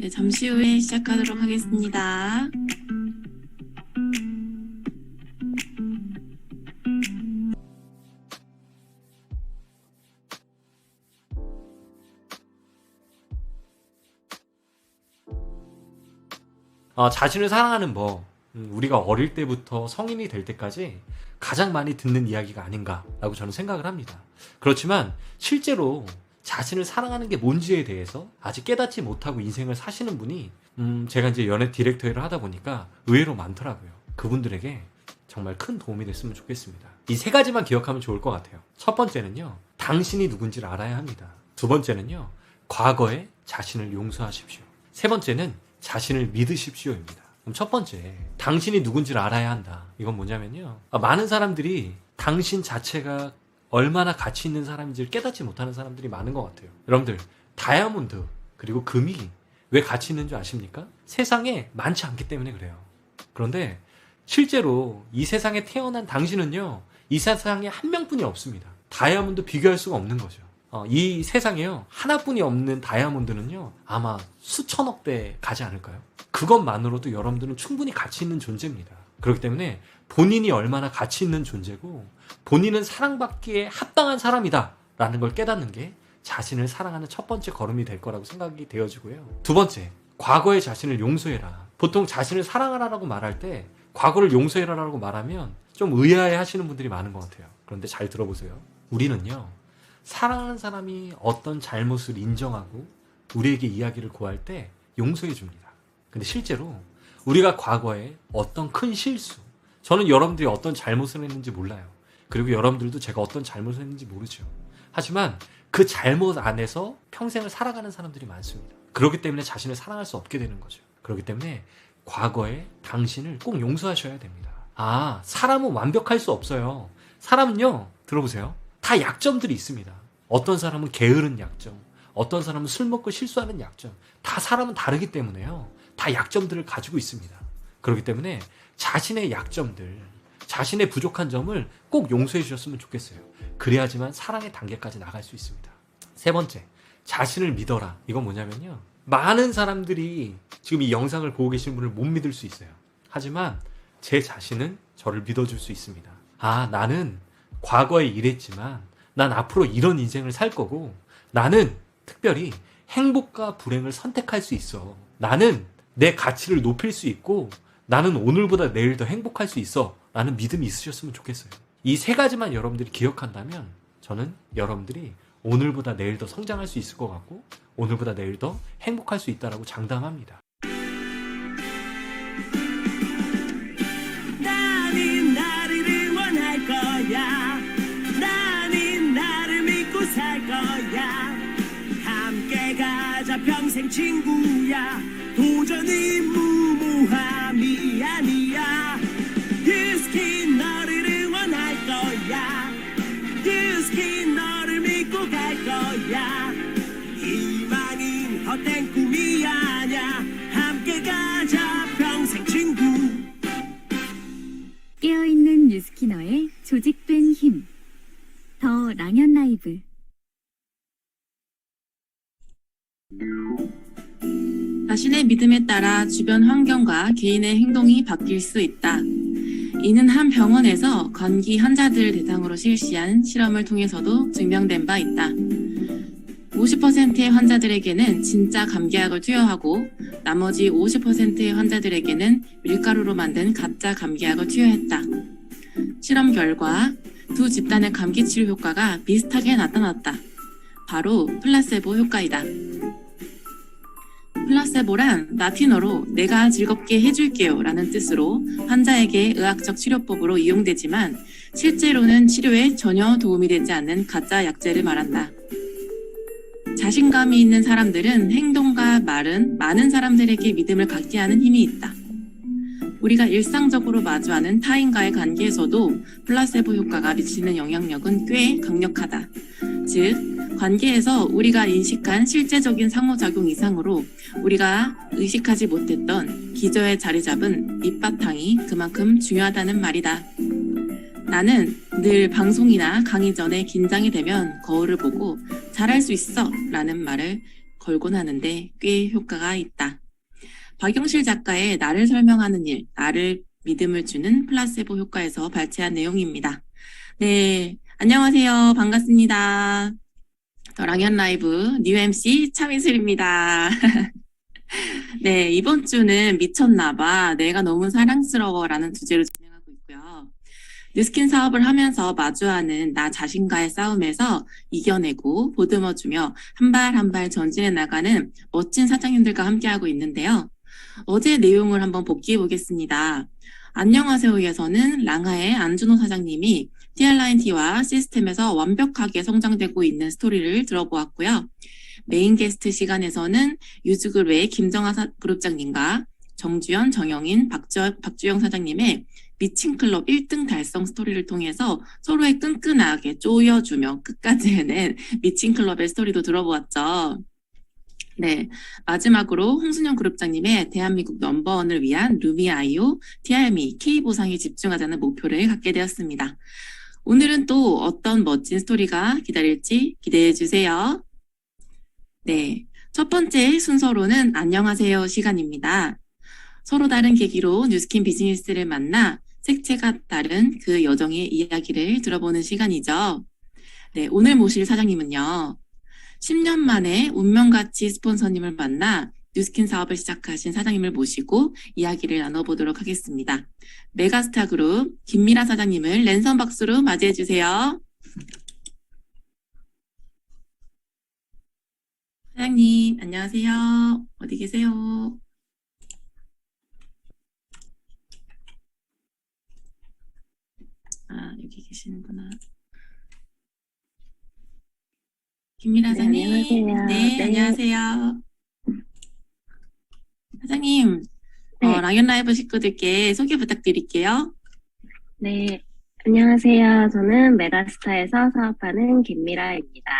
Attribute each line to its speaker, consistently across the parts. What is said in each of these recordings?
Speaker 1: 네, 잠시 후에 시작하도록 하겠습니다.
Speaker 2: 자신을 사랑하는 법, 우리가 어릴 때부터 성인이 될 때까지 가장 많이 듣는 이야기가 아닌가라고 저는 생각을 합니다. 그렇지만 실제로 자신을 사랑하는 게 뭔지에 대해서 아직 깨닫지 못하고 인생을 사시는 분이 제가 이제 연애 디렉터 일을 하다 보니까 의외로 많더라고요. 그분들에게 정말 큰 도움이 됐으면 좋겠습니다. 이 세 가지만 기억하면 좋을 것 같아요. 첫 번째는요, 당신이 누군지를 알아야 합니다. 두 번째는요, 과거에 자신을 용서하십시오. 세 번째는 자신을 믿으십시오입니다. 그럼 첫 번째, 당신이 누군지를 알아야 한다. 이건 뭐냐면요, 많은 사람들이 당신 자체가 얼마나 가치 있는 사람인지를 깨닫지 못하는 사람들이 많은 것 같아요. 여러분들, 다이아몬드 그리고 금이 왜 가치 있는 줄 아십니까? 세상에 많지 않기 때문에 그래요. 그런데 실제로 이 세상에 태어난 당신은요, 이 세상에 한 명뿐이 없습니다. 다이아몬드 비교할 수가 없는 거죠. 이 세상에요, 하나뿐이 없는 다이아몬드는요, 아마 수천억 대 가지 않을까요? 그것만으로도 여러분들은 충분히 가치 있는 존재입니다. 그렇기 때문에 본인이 얼마나 가치 있는 존재고 본인은 사랑받기에 합당한 사람이다 라는 걸 깨닫는 게 자신을 사랑하는 첫 번째 걸음이 될 거라고 생각이 되어지고요. 두 번째, 과거의 자신을 용서해라. 보통 자신을 사랑하라고 말할 때 과거를 용서해라라고 말하면 좀 의아해 하시는 분들이 많은 것 같아요. 그런데 잘 들어보세요. 우리는요, 사랑하는 사람이 어떤 잘못을 인정하고 우리에게 이야기를 고할 때 용서해 줍니다. 근데 실제로 우리가 과거에 어떤 큰 실수, 저는 여러분들이 어떤 잘못을 했는지 몰라요. 그리고 여러분들도 제가 어떤 잘못을 했는지 모르죠. 하지만 그 잘못 안에서 평생을 살아가는 사람들이 많습니다. 그렇기 때문에 자신을 사랑할 수 없게 되는 거죠. 그렇기 때문에 과거에 당신을 꼭 용서하셔야 됩니다. 사람은 완벽할 수 없어요. 사람은요, 들어보세요, 다 약점들이 있습니다. 어떤 사람은 게으른 약점, 어떤 사람은 술 먹고 실수하는 약점, 다 사람은 다르기 때문에요, 다 약점들을 가지고 있습니다. 그렇기 때문에 자신의 약점들, 자신의 부족한 점을 꼭 용서해 주셨으면 좋겠어요. 그래야지만 사랑의 단계까지 나갈 수 있습니다. 세 번째, 자신을 믿어라. 이건 뭐냐면요, 많은 사람들이 지금 이 영상을 보고 계신 분을 못 믿을 수 있어요. 하지만 제 자신은 저를 믿어줄 수 있습니다. 나는 과거에 이랬지만 난 앞으로 이런 인생을 살 거고, 나는 특별히 행복과 불행을 선택할 수 있어. 나는 내 가치를 높일 수 있고, 나는 오늘보다 내일 더 행복할 수 있어 라는 믿음이 있으셨으면 좋겠어요. 이 세 가지만 여러분들이 기억한다면 저는 여러분들이 오늘보다 내일 더 성장할 수 있을 것 같고, 오늘보다 내일 더 행복할 수 있다라고 장담합니다.
Speaker 3: 나는 나를 응원할 거야. 나는 나를 믿고 살 거야. 함께 가자 평생 친구야. 도전은 무모함이 아니야. 유스킨 너를 응원할 거야. 유스킨 너를 믿고 갈 거야. 희망은 헛된 꿈이 아냐. 함께 가자 평생 친구.
Speaker 4: 깨어있는 뉴스키너의 조직된 힘. 더 랑연 라이브.
Speaker 1: 자신의 믿음에 따라 주변 환경과 개인의 행동이 바뀔 수 있다. 이는 한 병원에서 건기 환자들을 대상으로 실시한 실험을 통해서도 증명된 바 있다. 50%의 환자들에게는 진짜 감기약을 투여하고 나머지 50%의 환자들에게는 밀가루로 만든 가짜 감기약을 투여했다. 실험 결과 두 집단의 감기 치료 효과가 비슷하게 나타났다. 바로 플라세보 효과이다. 플라세보란 라틴어로 내가 즐겁게 해줄게요 라는 뜻으로 환자에게 의학적 치료법으로 이용되지만 실제로는 치료에 전혀 도움이 되지 않는 가짜 약재를 말한다. 자신감이 있는 사람들은 행동과 말은 많은 사람들에게 믿음을 갖게 하는 힘이 있다. 우리가 일상적으로 마주하는 타인과의 관계에서도 플라세보 효과가 미치는 영향력은 꽤 강력하다. 즉, 관계에서 우리가 인식한 실제적인 상호작용 이상으로 우리가 의식하지 못했던 기저에 자리 잡은 밑바탕이 그만큼 중요하다는 말이다. 나는 늘 방송이나 강의 전에 긴장이 되면 거울을 보고 잘할 수 있어 라는 말을 걸곤 하는데 꽤 효과가 있다. 박영실 작가의 나를 설명하는 일, 나를 믿음을 주는 플라세보 효과에서 발췌한 내용입니다. 네, 안녕하세요. 반갑습니다. 랑연 라이브 뉴 MC 차미슬입니다. 네, 이번 주는 미쳤나봐. 내가 너무 사랑스러워라는 주제로 진행하고 있고요. 뉴스킨 사업을 하면서 마주하는 나 자신과의 싸움에서 이겨내고 보듬어주며 한 발 한 발 전진해 나가는 멋진 사장님들과 함께하고 있는데요. 어제 내용을 한번 복기해 보겠습니다. 안녕하세요에서는 랑하의 안준호 사장님이 TR라인T와 시스템에서 완벽하게 성장되고 있는 스토리를 들어보았고요. 메인 게스트 시간에서는 유즈그룹의 김정하 그룹장님과 정주현, 정영인, 박주영 사장님의 미친클럽 1등 달성 스토리를 통해서 서로의 끈끈하게 쪼여주며 끝까지 해낸 미친클럽의 스토리도 들어보았죠. 네, 마지막으로 홍순영 그룹장님의 대한민국 넘버원을 위한 루미아이오, TR미, K보상에 집중하자는 목표를 갖게 되었습니다. 오늘은 또 어떤 멋진 스토리가 기다릴지 기대해 주세요. 네, 첫 번째 순서로는 안녕하세요 시간입니다. 서로 다른 계기로 뉴스킨 비즈니스를 만나 색채가 다른 그 여정의 이야기를 들어보는 시간이죠. 네, 오늘 모실 사장님은요. 10년 만에 운명같이 스폰서님을 만나 뉴스킨 사업을 시작하신 사장님을 모시고 이야기를 나눠보도록 하겠습니다. 메가스타 그룹 김미라 사장님을 랜선 박수로 맞이해 주세요. 사장님, 안녕하세요. 어디 계세요? 아, 여기 계시는구나. 김미라 사장님.
Speaker 5: 안녕하세요.
Speaker 1: 네, 안녕하세요. 사장님,
Speaker 5: 네.
Speaker 1: 랑연 라이브 식구들께 소개 부탁드릴게요.
Speaker 5: 네, 안녕하세요. 저는 메가스타에서 사업하는 김미라입니다.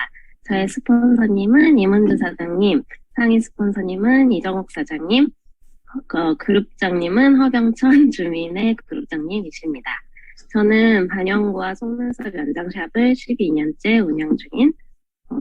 Speaker 5: 저의 스폰서님은 이문주 사장님, 상위 스폰서님은 이정옥 사장님, 그룹장님은 허병천 주민의 그룹장님이십니다. 저는 반영구와 속눈썹 연장샵을 12년째 운영 중인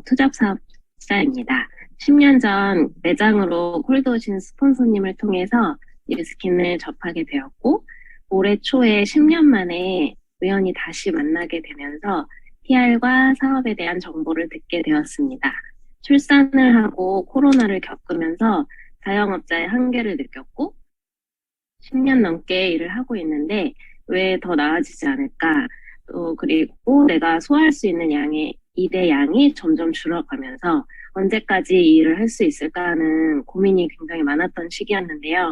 Speaker 5: 투잡 사업자입니다. 10년 전 매장으로 콜드 오신 스폰서님을 통해서 뉴스킨을 접하게 되었고, 올해 초에 10년 만에 우연히 다시 만나게 되면서 TR과 사업에 대한 정보를 듣게 되었습니다. 출산을 하고 코로나를 겪으면서 자영업자의 한계를 느꼈고 10년 넘게 일을 하고 있는데 왜 더 나아지지 않을까? 그리고 내가 소화할 수 있는 일의 양이 점점 줄어가면서 언제까지 이 일을 할 수 있을까 하는 고민이 굉장히 많았던 시기였는데요.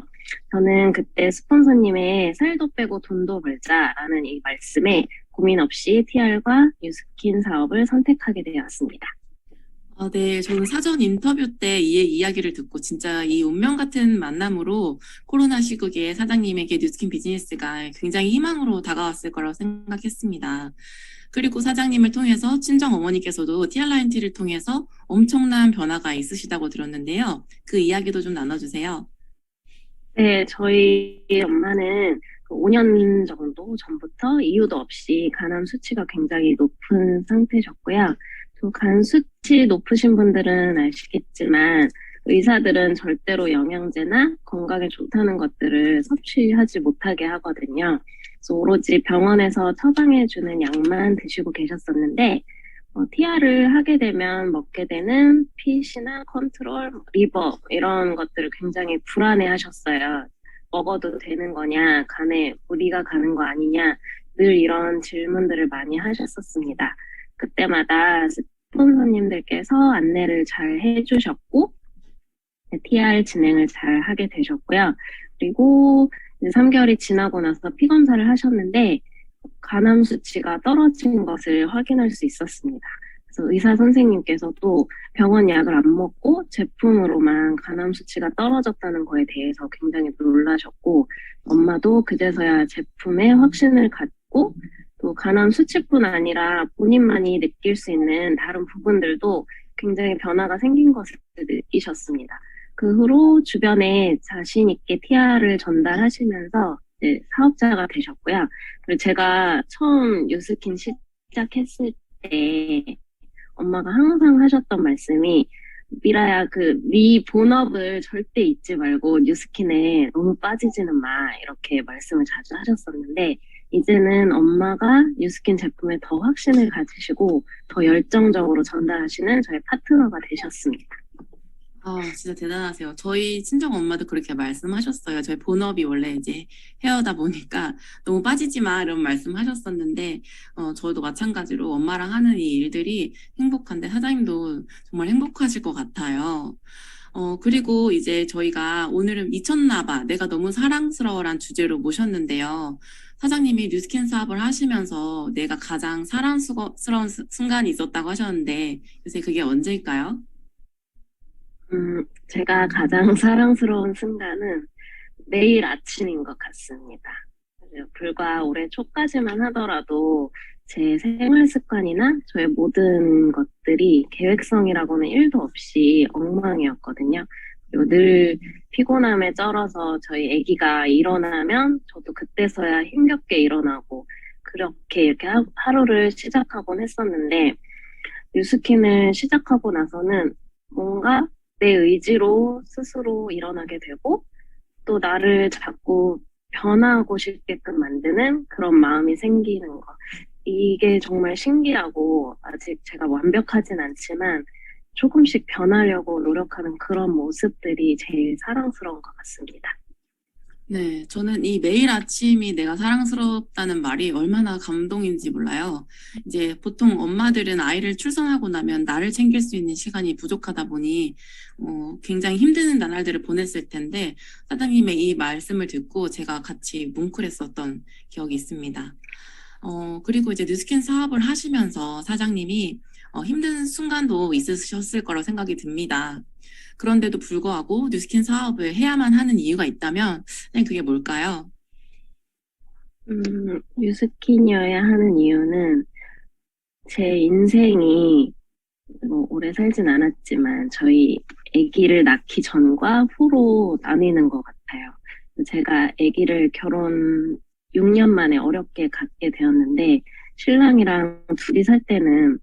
Speaker 5: 저는 그때 스폰서님의 살도 빼고 돈도 벌자라는 이 말씀에 고민 없이 TR과 뉴스킨 사업을 선택하게 되었습니다.
Speaker 1: 네, 저는 사전 인터뷰 때 이 이야기를 듣고 진짜 이 운명 같은 만남으로 코로나 시국에 사장님에게 뉴스킨 비즈니스가 굉장히 희망으로 다가왔을 거라고 생각했습니다. 그리고 사장님을 통해서 친정 어머니께서도 TR라인T를 통해서 엄청난 변화가 있으시다고 들었는데요. 그 이야기도 좀 나눠주세요.
Speaker 5: 네, 저희 엄마는 5년 정도 전부터 이유도 없이 간암 수치가 굉장히 높은 상태셨고요. 또 간 수치 높으신 분들은 아시겠지만 의사들은 절대로 영양제나 건강에 좋다는 것들을 섭취하지 못하게 하거든요. 그래서 오로지 병원에서 처방해주는 약만 드시고 계셨었는데 TR을 하게 되면 먹게 되는 핏이나 컨트롤, 리버 이런 것들을 굉장히 불안해하셨어요. 먹어도 되는 거냐, 간에 무리가 가는 거 아니냐, 늘 이런 질문들을 많이 하셨었습니다. 그때마다 스폰서님들께서 안내를 잘 해주셨고 TR 진행을 잘 하게 되셨고요. 그리고 3개월이 지나고 나서 피 검사를 하셨는데 간암 수치가 떨어진 것을 확인할 수 있었습니다. 그래서 의사 선생님께서도 병원 약을 안 먹고 제품으로만 간암 수치가 떨어졌다는 거에 대해서 굉장히 놀라셨고 엄마도 그제서야 제품에 확신을 갖고 또 간암 수치뿐 아니라 본인만이 느낄 수 있는 다른 부분들도 굉장히 변화가 생긴 것을 느끼셨습니다. 그 후로 주변에 자신 있게 TR을 전달하시면서 사업자가 되셨고요. 그리고 제가 처음 뉴스킨 시작했을 때 엄마가 항상 하셨던 말씀이 미라야, 네 본업을 절대 잊지 말고 뉴스킨에 너무 빠지지는 마. 이렇게 말씀을 자주 하셨었는데, 이제는 엄마가 뉴스킨 제품에 더 확신을 가지시고, 더 열정적으로 전달하시는 저의 파트너가 되셨습니다.
Speaker 1: 아, 진짜 대단하세요. 저희 친정 엄마도 그렇게 말씀하셨어요. 저희 본업이 원래 이제 헤어다 보니까 너무 빠지지 마 이런 말씀하셨었는데, 저도 마찬가지로 엄마랑 하는 이 일들이 행복한데 사장님도 정말 행복하실 것 같아요. 그리고 이제 저희가 오늘은 미쳤나 봐. 내가 너무 사랑스러워란 주제로 모셨는데요. 사장님이 뉴스킨 사업을 하시면서 내가 가장 사랑스러운 순간이 있었다고 하셨는데, 요새 그게 언제일까요?
Speaker 5: 제가 가장 사랑스러운 순간은 매일 아침인 것 같습니다. 불과 올해 초까지만 하더라도 제 생활 습관이나 저의 모든 것들이 계획성이라고는 1도 없이 엉망이었거든요. 그리고 늘 피곤함에 쩔어서 저희 아기가 일어나면 저도 그때서야 힘겹게 일어나고 그렇게 이렇게 하루를 시작하곤 했었는데 뉴스킨을 시작하고 나서는 뭔가 내 의지로 스스로 일어나게 되고 또 나를 자꾸 변화하고 싶게끔 만드는 그런 마음이 생기는 거. 이게 정말 신기하고 아직 제가 완벽하진 않지만 조금씩 변하려고 노력하는 그런 모습들이 제일 사랑스러운 것 같습니다.
Speaker 1: 네, 저는 이 매일 아침이 내가 사랑스럽다는 말이 얼마나 감동인지 몰라요. 이제 보통 엄마들은 아이를 출산하고 나면 나를 챙길 수 있는 시간이 부족하다 보니 굉장히 힘든 나날들을 보냈을 텐데 사장님의 이 말씀을 듣고 제가 같이 뭉클했었던 기억이 있습니다. 그리고 이제 뉴스킨 사업을 하시면서 사장님이 힘든 순간도 있으셨을 거라고 생각이 듭니다. 그런데도 불구하고 뉴스킨 사업을 해야만 하는 이유가 있다면 그게 뭘까요?
Speaker 5: 뉴스킨이어야 하는 이유는 제 인생이 뭐 오래 살진 않았지만 저희 아기를 낳기 전과 후로 나뉘는 것 같아요. 제가 아기를 결혼 6년 만에 어렵게 갖게 되었는데 신랑이랑 둘이 살 때는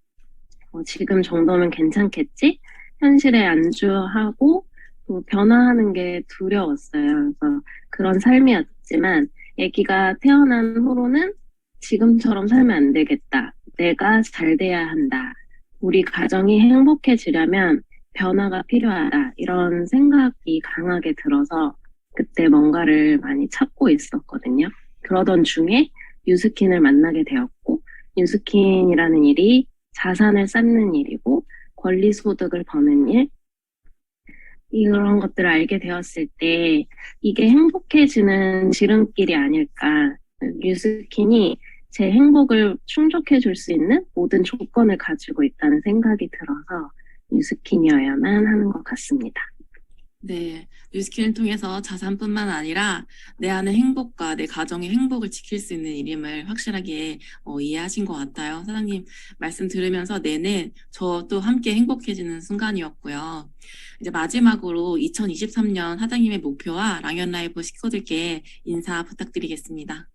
Speaker 5: 지금 정도면 괜찮겠지? 현실에 안주하고 또 변화하는 게 두려웠어요. 그래서 그런 삶이었지만 아기가 태어난 후로는 지금처럼 살면 안 되겠다. 내가 잘 돼야 한다. 우리 가정이 행복해지려면 변화가 필요하다. 이런 생각이 강하게 들어서 그때 뭔가를 많이 찾고 있었거든요. 그러던 중에 뉴스킨을 만나게 되었고 뉴스킨이라는 일이 자산을 쌓는 일이고 권리소득을 버는 일, 이런 것들을 알게 되었을 때 이게 행복해지는 지름길이 아닐까. 뉴스킨이 제 행복을 충족해 줄 수 있는 모든 조건을 가지고 있다는 생각이 들어서 뉴스킨이어야만 하는 것 같습니다.
Speaker 1: 네, 뉴스킨을 통해서 자산뿐만 아니라 내 안의 행복과 내 가정의 행복을 지킬 수 있는 일임을 확실하게 이해하신 것 같아요. 사장님 말씀 들으면서 내내 저도 함께 행복해지는 순간이었고요. 이제 마지막으로 2023년 사장님의 목표와 랑연라이브 식구들께 인사 부탁드리겠습니다.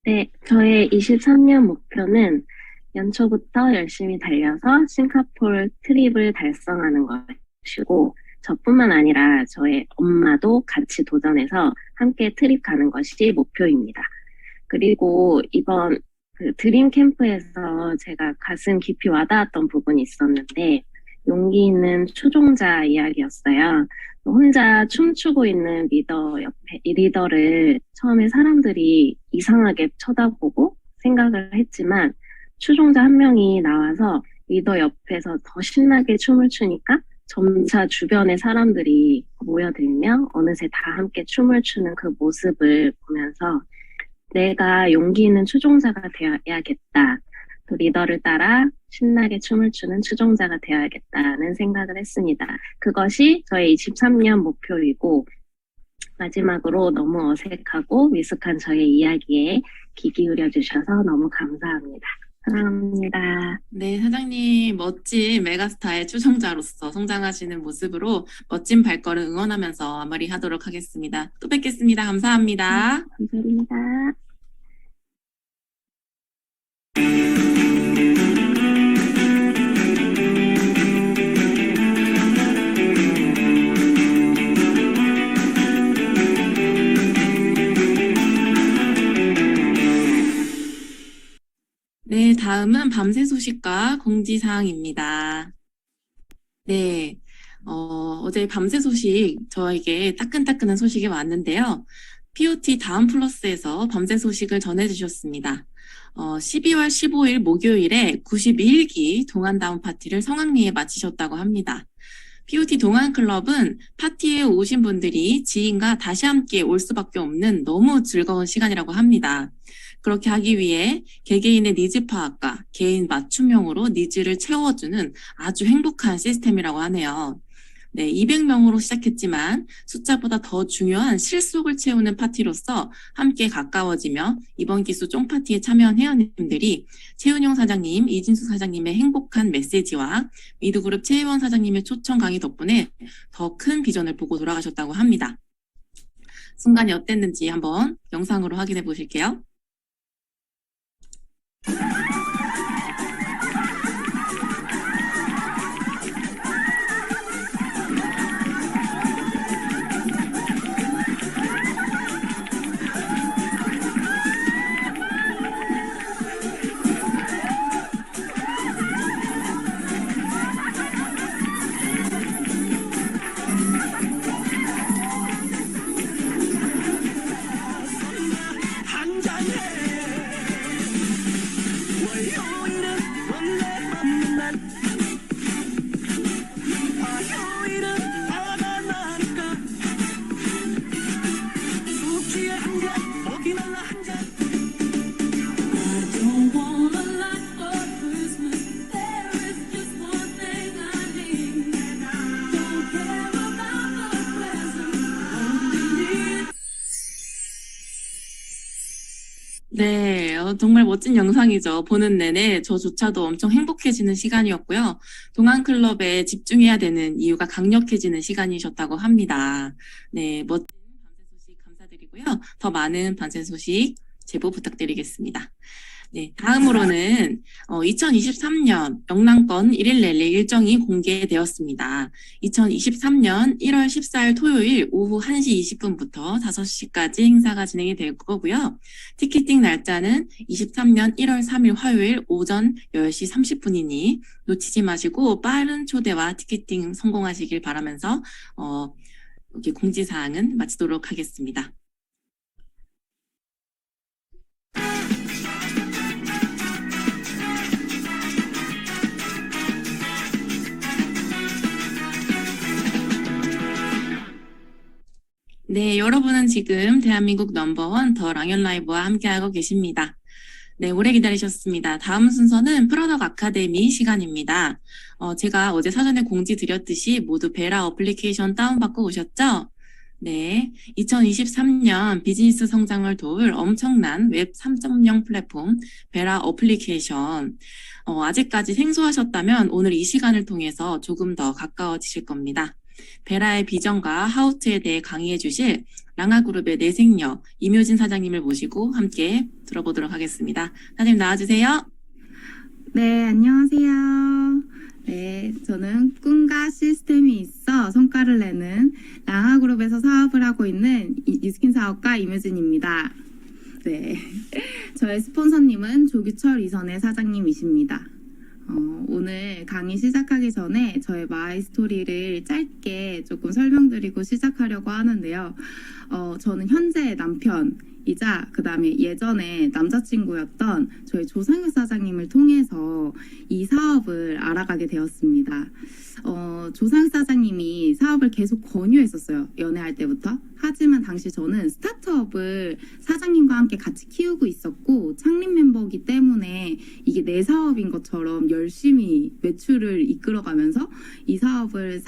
Speaker 5: 네, 저의 23년 목표는 연초부터 열심히 달려서 싱가포르 트립을 달성하는 것이고 저뿐만 아니라 저의 엄마도 같이 도전해서 함께 트립 가는 것이 목표입니다. 그리고 이번 드림 캠프에서 제가 가슴 깊이 와닿았던 부분이 있었는데 용기 있는 추종자 이야기였어요. 혼자 춤추고 있는 리더를 처음에 사람들이 이상하게 쳐다보고 생각을 했지만 추종자 한 명이 나와서 리더 옆에서 더 신나게 춤을 추니까 점차 주변의 사람들이 모여들며 어느새 다 함께 춤을 추는 그 모습을 보면서 내가 용기 있는 추종자가 되어야겠다. 또 리더를 따라 신나게 춤을 추는 추종자가 되어야겠다는 생각을 했습니다. 그것이 저의 23년 목표이고 마지막으로 너무 어색하고 미숙한 저의 이야기에 귀 기울여 주셔서 너무 감사합니다. 사랑합니다.
Speaker 1: 네, 사장님 멋진 메가스타의 추종자로서 성장하시는 모습으로 멋진 발걸음 응원하면서 마무리하도록 하겠습니다. 또 뵙겠습니다. 감사합니다.
Speaker 5: 감사합니다.
Speaker 1: 다음은 밤새 소식과 공지사항입니다. 네, 어제 밤새 소식, 저에게 따끈따끈한 소식이 왔는데요. POT 다음 플러스에서 밤새 소식을 전해주셨습니다. 12월 15일 목요일에 92일기 동안다운 파티를 성황리에 마치셨다고 합니다. POT 동안클럽은 파티에 오신 분들이 지인과 다시 함께 올 수밖에 없는 너무 즐거운 시간이라고 합니다. 그렇게 하기 위해 개개인의 니즈 파악과 개인 맞춤형으로 니즈를 채워주는 아주 행복한 시스템이라고 하네요. 네, 200명으로 시작했지만 숫자보다 더 중요한 실속을 채우는 파티로서 함께 가까워지며 이번 기수 쫑파티에 참여한 회원님들이 최은용 사장님, 이진수 사장님의 행복한 메시지와 미드그룹 최혜원 사장님의 초청 강의 덕분에 더 큰 비전을 보고 돌아가셨다고 합니다. 순간이 어땠는지 한번 영상으로 확인해 보실게요.
Speaker 3: 한 잔해 월요일은 원래 없는 날 화요일은 화가 나니까 술 취해 한잔 먹기 말라 한잔 I don't want a lot for Christmas There is just one thing I need Don't care about the present Only need
Speaker 1: 네, 정말 멋진 영상이죠. 보는 내내 저조차도 엄청 행복해지는 시간이었고요. 동안클럽에 집중해야 되는 이유가 강력해지는 시간이셨다고 합니다. 네, 멋진 밤새 소식 감사드리고요. 더 많은 밤새 소식 제보 부탁드리겠습니다. 네, 다음으로는 2023년 영랑권 1일 랠리 일정이 공개되었습니다. 2023년 1월 14일 토요일 오후 1시 20분부터 5시까지 행사가 진행이 될 거고요. 티켓팅 날짜는 23년 1월 3일 화요일 오전 10시 30분이니 놓치지 마시고 빠른 초대와 티켓팅 성공하시길 바라면서 여기 공지사항은 마치도록 하겠습니다. 네, 여러분은 지금 대한민국 넘버원 더 랑연 라이브와 함께하고 계십니다. 네, 오래 기다리셨습니다. 다음 순서는 프로덕 아카데미 시간입니다. 제가 어제 사전에 공지 드렸듯이 모두 베라 어플리케이션 다운받고 오셨죠? 네, 2023년 비즈니스 성장을 도울 엄청난 웹 3.0 플랫폼 베라 어플리케이션. 아직까지 생소하셨다면 오늘 이 시간을 통해서 조금 더 가까워지실 겁니다. 베라의 비전과 하우투에 대해 강의해 주실 랑아그룹의 내생녀 임효진 사장님을 모시고 함께 들어보도록 하겠습니다. 사장님 나와주세요.
Speaker 6: 네, 안녕하세요. 네, 저는 꿈과 시스템이 있어 성과를 내는 랑아그룹에서 사업을 하고 있는 뉴스킨 사업가 임효진입니다. 네, 저의 스폰서님은 조규철 이선의 사장님이십니다. 오늘 강의 시작하기 전에 저의 마이 스토리를 짧게 조금 설명드리고 시작하려고 하는데요. 저는 현재 남편이자 그 다음에 예전에 남자친구였던 저희 조상혁 사장님을 통해서 이 사업을 알아가게 되었습니다. 조상혁 사장님이 사업을 계속 권유했었어요. 연애할 때부터. 하지만 당시 저는 스타트업을 사장님과 함께 같이 키우고 있었고 창립 멤버이기 때문에 이게 내 사업인 것처럼 열심히 매출을 이끌어가면서 이 사업을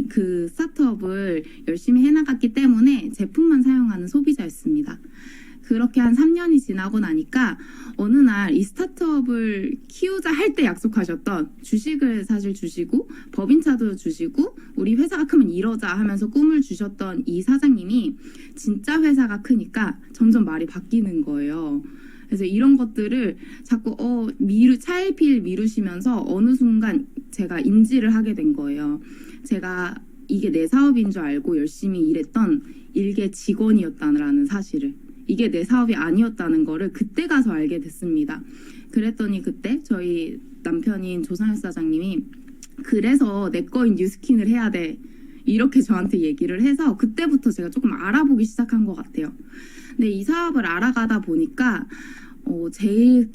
Speaker 6: 그 스타트업을 열심히 해나갔기 때문에 제품만 사용하는 소비자였습니다. 그렇게 한 3년이 지나고 나니까 어느 날 이 스타트업을 키우자 할 때 약속하셨던 주식을 사실 주시고 법인차도 주시고 우리 회사가 크면 이러자 하면서 꿈을 주셨던 이 사장님이 진짜 회사가 크니까 점점 말이 바뀌는 거예요. 그래서 이런 것들을 자꾸 차일피일 미루시면서 어느 순간 제가 인지를 하게 된 거예요. 제가 이게 내 사업인 줄 알고 열심히 일했던 일개 직원이었다는 사실을. 이게 내 사업이 아니었다는 거를 그때 가서 알게 됐습니다. 그랬더니 그때 저희 남편인 조상혁 사장님이 그래서 내 거인 뉴스킨을 해야 돼. 이렇게 저한테 얘기를 해서 그때부터 제가 조금 알아보기 시작한 것 같아요. 근데 이 사업을 알아가다 보니까 제일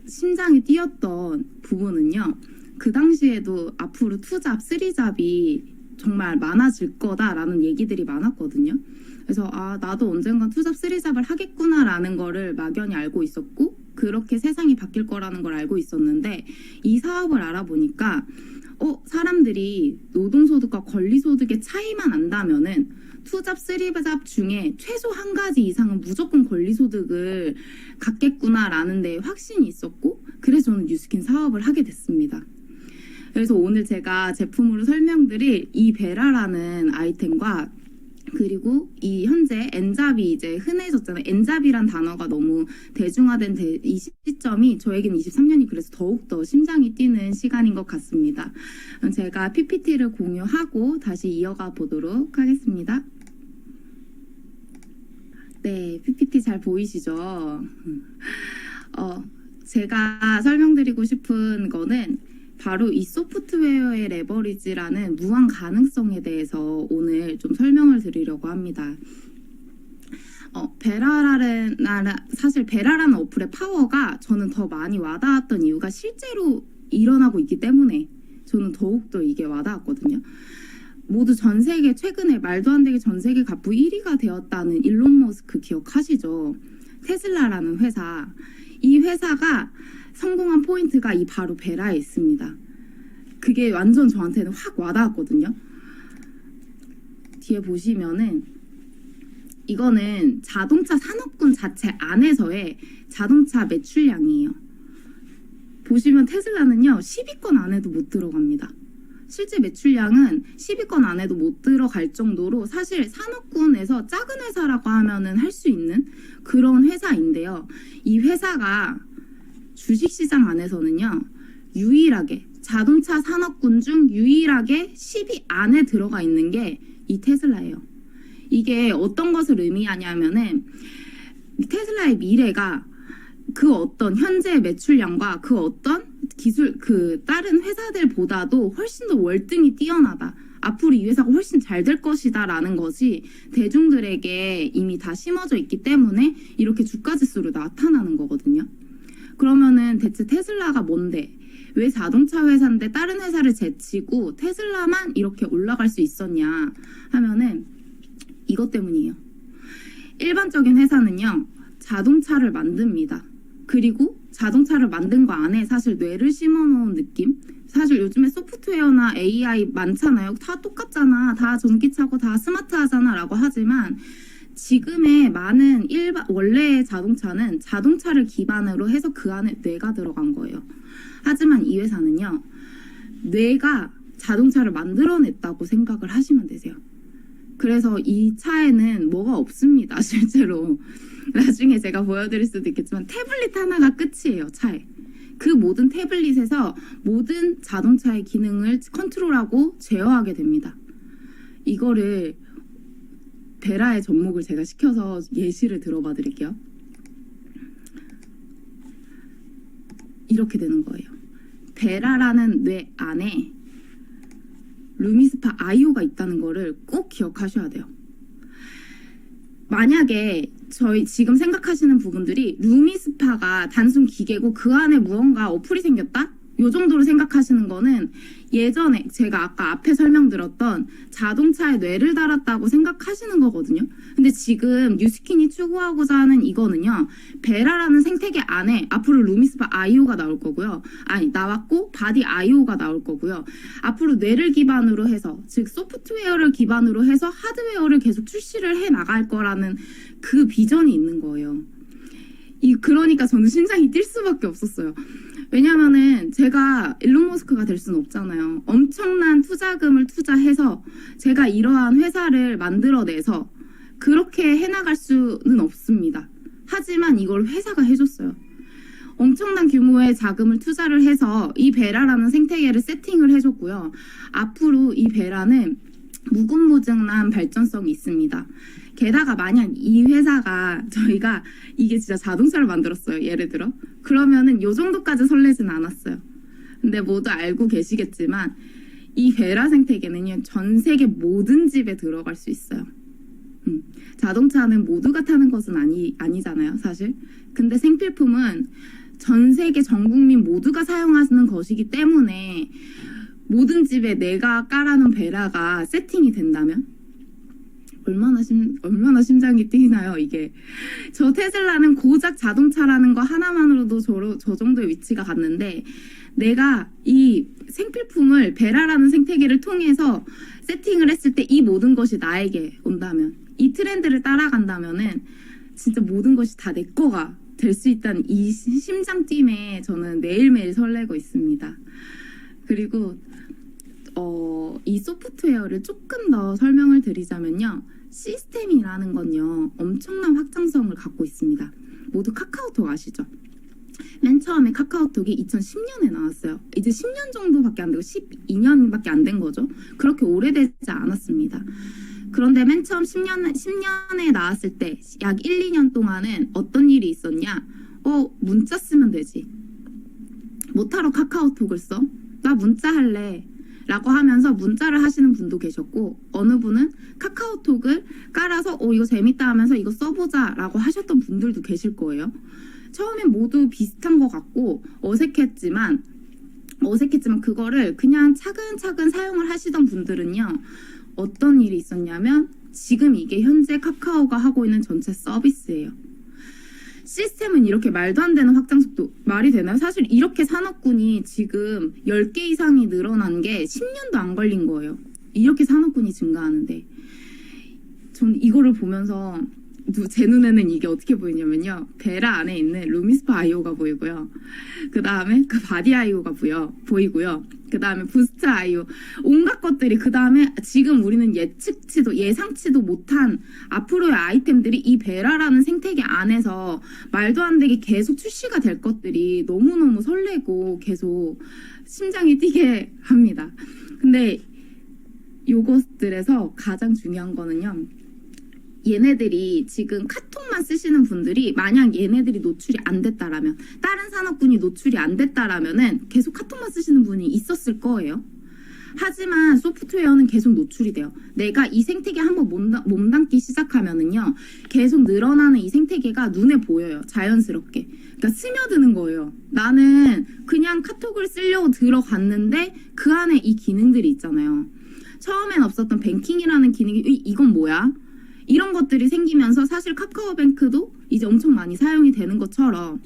Speaker 6: 심장이 뛰었던 부분은요. 그 당시에도 앞으로 투잡, 쓰리잡이 정말 많아질 거다라는 얘기들이 많았거든요. 그래서 나도 언젠간 투잡, 쓰리잡을 하겠구나라는 거를 막연히 알고 있었고 그렇게 세상이 바뀔 거라는 걸 알고 있었는데 이 사업을 알아보니까 사람들이 노동소득과 권리소득의 차이만 안다면은 투잡, 쓰리잡 중에 최소 한 가지 이상은 무조건 권리소득을 갖겠구나라는 데 확신이 있었고 그래서 저는 뉴스킨 사업을 하게 됐습니다. 그래서 오늘 제가 제품으로 설명드릴 이 베라라는 아이템과 그리고 이 현재 엔잡이 이제 흔해졌잖아요. 엔잡이란 단어가 너무 대중화된 이 시점이 저에게는 23년이 그래서 더욱더 심장이 뛰는 시간인 것 같습니다. 제가 PPT를 공유하고 다시 이어가 보도록 하겠습니다. 네, PPT 잘 보이시죠? 제가 설명드리고 싶은 거는 바로 이 소프트웨어의 레버리지라는 무한 가능성에 대해서 오늘 좀 설명을 드리려고 합니다. 사실 베라라는 어플의 파워가 저는 더 많이 와닿았던 이유가 실제로 일어나고 있기 때문에 저는 더욱더 이게 와닿았거든요. 모두 전 세계 최근에 말도 안 되게 전 세계 갑부 1위가 되었다는 일론 머스크 기억하시죠? 테슬라라는 회사. 이 회사가 성공한 포인트가 이 바로 베라에 있습니다. 그게 완전 저한테는 확 와닿았거든요. 뒤에 보시면은 이거는 자동차 산업군 자체 안에서의 자동차 매출량이에요. 보시면 테슬라는요 10위권 안에도 못 들어갑니다. 실제 매출량은 10위권 안에도 못 들어갈 정도로 사실 산업군에서 작은 회사라고 하면은 할 수 있는 그런 회사인데요. 이 회사가 주식시장 안에서는요 유일하게 자동차 산업군 중 유일하게 10위 안에 들어가 있는 게 이 테슬라예요. 이게 어떤 것을 의미하냐면은 테슬라의 미래가 그 어떤 현재 매출량과 그 어떤 기술 다른 회사들보다도 훨씬 더 월등히 뛰어나다. 앞으로 이 회사가 훨씬 잘 될 것이다 라는 것이 대중들에게 이미 다 심어져 있기 때문에 이렇게 주가지수로 나타나는 거거든요. 그러면은 대체 테슬라가 뭔데? 왜 자동차 회사인데 다른 회사를 제치고 테슬라만 이렇게 올라갈 수 있었냐 하면은 이것 때문이에요. 일반적인 회사는요 자동차를 만듭니다. 그리고 자동차를 만든 거 안에 사실 뇌를 심어놓은 느낌? 사실 요즘에 소프트웨어나 AI 많잖아요. 다 똑같잖아. 다 전기차고 다 스마트하잖아 라고 하지만 지금의 많은 원래의 자동차는 자동차를 기반으로 해서 그 안에 뇌가 들어간 거예요. 하지만 이 회사는요. 뇌가 자동차를 만들어냈다고 생각을 하시면 되세요. 그래서 이 차에는 뭐가 없습니다. 실제로. 나중에 제가 보여드릴 수도 있겠지만 태블릿 하나가 끝이에요. 차에. 그 모든 태블릿에서 모든 자동차의 기능을 컨트롤하고 제어하게 됩니다. 이거를 베라의 접목을 제가 시켜서 예시를 들어봐 드릴게요. 이렇게 되는 거예요. 베라라는 뇌 안에 루미스파 아이오가 있다는 거를 꼭 기억하셔야 돼요. 만약에 저희 지금 생각하시는 부분들이 루미스파가 단순 기계고 그 안에 무언가 어플이 생겼다? 요 정도로 생각하시는 거는 예전에 제가 아까 앞에 설명드렸던 자동차에 뇌를 달았다고 생각하시는 거거든요. 근데 지금 뉴스킨이 추구하고자 하는 이거는요. 베라라는 생태계 안에 앞으로 루미스파 아이오가 나올 거고요. 나왔고 바디 아이오가 나올 거고요. 앞으로 뇌를 기반으로 해서 즉 소프트웨어를 기반으로 해서 하드웨어를 계속 출시를 해 나갈 거라는 그 비전이 있는 거예요. 그러니까 저는 심장이 뛸 수밖에 없었어요. 왜냐면은 제가 일론 머스크가 될 수는 없잖아요. 엄청난 투자금을 투자해서 제가 이러한 회사를 만들어내서 그렇게 해나갈 수는 없습니다. 하지만 이걸 회사가 해줬어요. 엄청난 규모의 자금을 투자를 해서 이 베라라는 생태계를 세팅을 해줬고요. 앞으로 이 베라는 무궁무진한 발전성이 있습니다. 게다가 만약 이 회사가 저희가 이게 진짜 자동차를 만들었어요. 예를 들어. 그러면은 요 정도까지 설레진 않았어요. 근데 모두 알고 계시겠지만 이 베라 생태계는요. 전 세계 모든 집에 들어갈 수 있어요. 자동차는 모두가 타는 것은 아니잖아요. 사실. 근데 생필품은 전 세계 전 국민 모두가 사용하는 것이기 때문에 모든 집에 내가 깔아놓은 베라가 세팅이 된다면 얼마나 심장이 뛰나요, 이게. 저 테슬라는 고작 자동차라는 거 하나만으로도 저 정도의 위치가 갔는데 내가 이 생필품을 베라라는 생태계를 통해서 세팅을 했을 때 이 모든 것이 나에게 온다면 이 트렌드를 따라간다면은 진짜 모든 것이 다 내 거가 될 수 있다는 이 심장 뛰임에 저는 매일매일 설레고 있습니다. 그리고 이 소프트웨어를 조금 더 설명을 드리자면요. 시스템이라는 건요. 엄청난 확장성을 갖고 있습니다. 모두 카카오톡 아시죠? 맨 처음에 카카오톡이 2010년에 나왔어요. 이제 10년 정도밖에 안 되고 12년밖에 안 된 거죠. 그렇게 오래되지 않았습니다. 그런데 맨 처음 10년에 나왔을 때 약 1, 2년 동안은 어떤 일이 있었냐? 문자 쓰면 되지. 못하러 카카오톡을 써? 나 문자 할래. 라고 하면서 문자를 하시는 분도 계셨고 어느 분은 카카오톡을 깔아서 이거 재밌다 하면서 이거 써보자 라고 하셨던 분들도 계실 거예요. 처음엔 모두 비슷한 것 같고 어색했지만 그거를 그냥 차근차근 사용을 하시던 분들은요. 어떤 일이 있었냐면 지금 이게 현재 카카오가 하고 있는 전체 서비스예요. 시스템은 이렇게 말도 안 되는 확장 속도 말이 되나요? 사실 이렇게 산업군이 지금 10개 이상이 늘어난 게 10년도 안 걸린 거예요. 이렇게 산업군이 증가하는데 전 이거를 보면서 제 눈에는 이게 어떻게 보이냐면요. 베라 안에 있는 루미스파 IO가 보이고요. 그 다음에 그 바디 IO가 보이고요. 그 다음에 부스트 IO 온갖 것들이 그 다음에 지금 우리는 예상치도 못한 앞으로의 아이템들이 이 베라라는 생태계 안에서 말도 안 되게 계속 출시가 될 것들이 너무너무 설레고 계속 심장이 뛰게 합니다. 근데 요것들에서 가장 중요한 거는요. 얘네들이 지금 카톡만 쓰시는 분들이 만약 얘네들이 노출이 안 됐다라면 다른 산업군이 노출이 안 됐다라면은 계속 카톡만 쓰시는 분이 있었을 거예요. 하지만 소프트웨어는 계속 노출이 돼요. 내가 이 생태계 한번 몸담기 시작하면은요 계속 늘어나는 이 생태계가 눈에 보여요. 자연스럽게. 그러니까 스며드는 거예요. 나는 그냥 카톡을 쓰려고 들어갔는데 그 안에 이 기능들이 있잖아요. 처음엔 없었던 뱅킹이라는 기능이 이건 뭐야? 이런 것들이 생기면서 사실 카카오뱅크도 이제 엄청 많이 사용이 되는 것처럼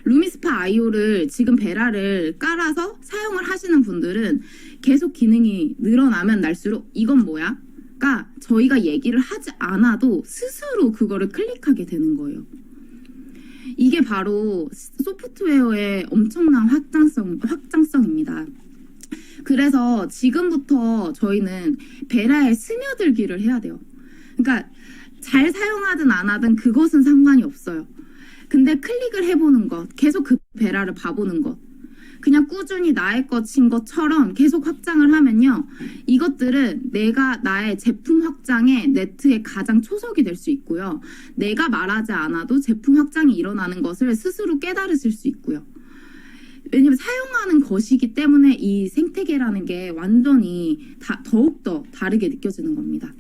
Speaker 6: 루미스파 IO를 지금 베라를 깔아서 사용을 하시는 분들은 계속 기능이 늘어나면 날수록 이건 뭐야? 가 저희가 얘기를 하지 않아도 스스로 그거를 클릭하게 되는 거예요. 이게 바로 소프트웨어의 엄청난 확장성입니다. 그래서 지금부터 저희는 베라에 스며들기를 해야 돼요. 그러니까 잘 사용하든 안 하든 그것은 상관이 없어요. 근데 클릭을 해보는 것, 계속 그 베라를 봐보는 것, 그냥 꾸준히 나의 것인 것처럼 계속 확장을 하면요. 이것들은 나의 제품 확장의 네트의 가장 초석이 될 수 있고요. 내가 말하지 않아도 제품 확장이 일어나는 것을 스스로 깨달으실 수 있고요. 왜냐면 사용하는 것이기 때문에 이 생태계라는 게 완전히 더욱더 다르게 느껴지는 겁니다.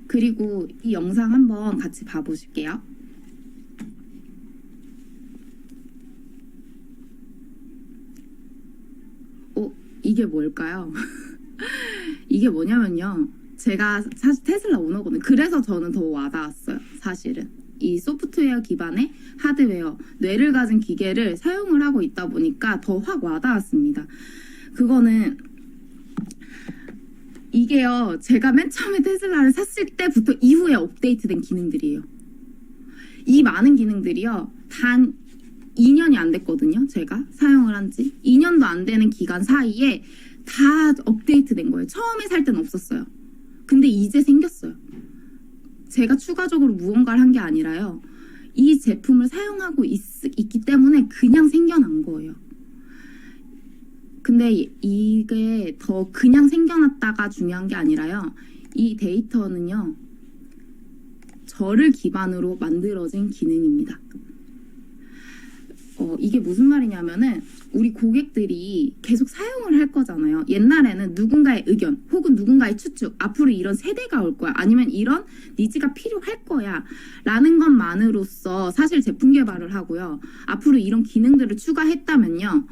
Speaker 6: 그리고 이 영상 한번 같이 봐보실게요. 이게 뭘까요? 이게 뭐냐면요. 제가 사실 테슬라 오너거든요. 그래서 저는 더 와닿았어요. 사실은. 이 소프트웨어 기반의 하드웨어, 뇌를 가진 기계를 사용을 하고 있다 보니까 더 확 와닿았습니다. 그거는 이게요. 제가 맨 처음에 테슬라를 샀을 때부터 이후에 업데이트된 기능들이에요. 이 많은 기능들이요. 단 2년이 안 됐거든요. 제가 사용을 한 지 2년도 안 되는 기간 사이에 다 업데이트된 거예요. 처음에 살 때는 없었어요. 근데 이제 생겼어요. 제가 추가적으로 무언가를 한 게 아니라요. 이 제품을 사용하고 있기 때문에 그냥 생겨난 거예요. 근데 이게 더 그냥 생겨났다가 중요한 게 아니라요. 이 데이터는요. 저를 기반으로 만들어진 기능입니다. 이게 무슨 말이냐면은 우리 고객들이 계속 사용을 할 거잖아요. 옛날에는 누군가의 의견 혹은 누군가의 추측, 앞으로 이런 세대가 올 거야, 아니면 이런 니즈가 필요할 거야 라는 것만으로써 사실 제품 개발을 하고요. 앞으로 이런 기능들을 추가했다면요,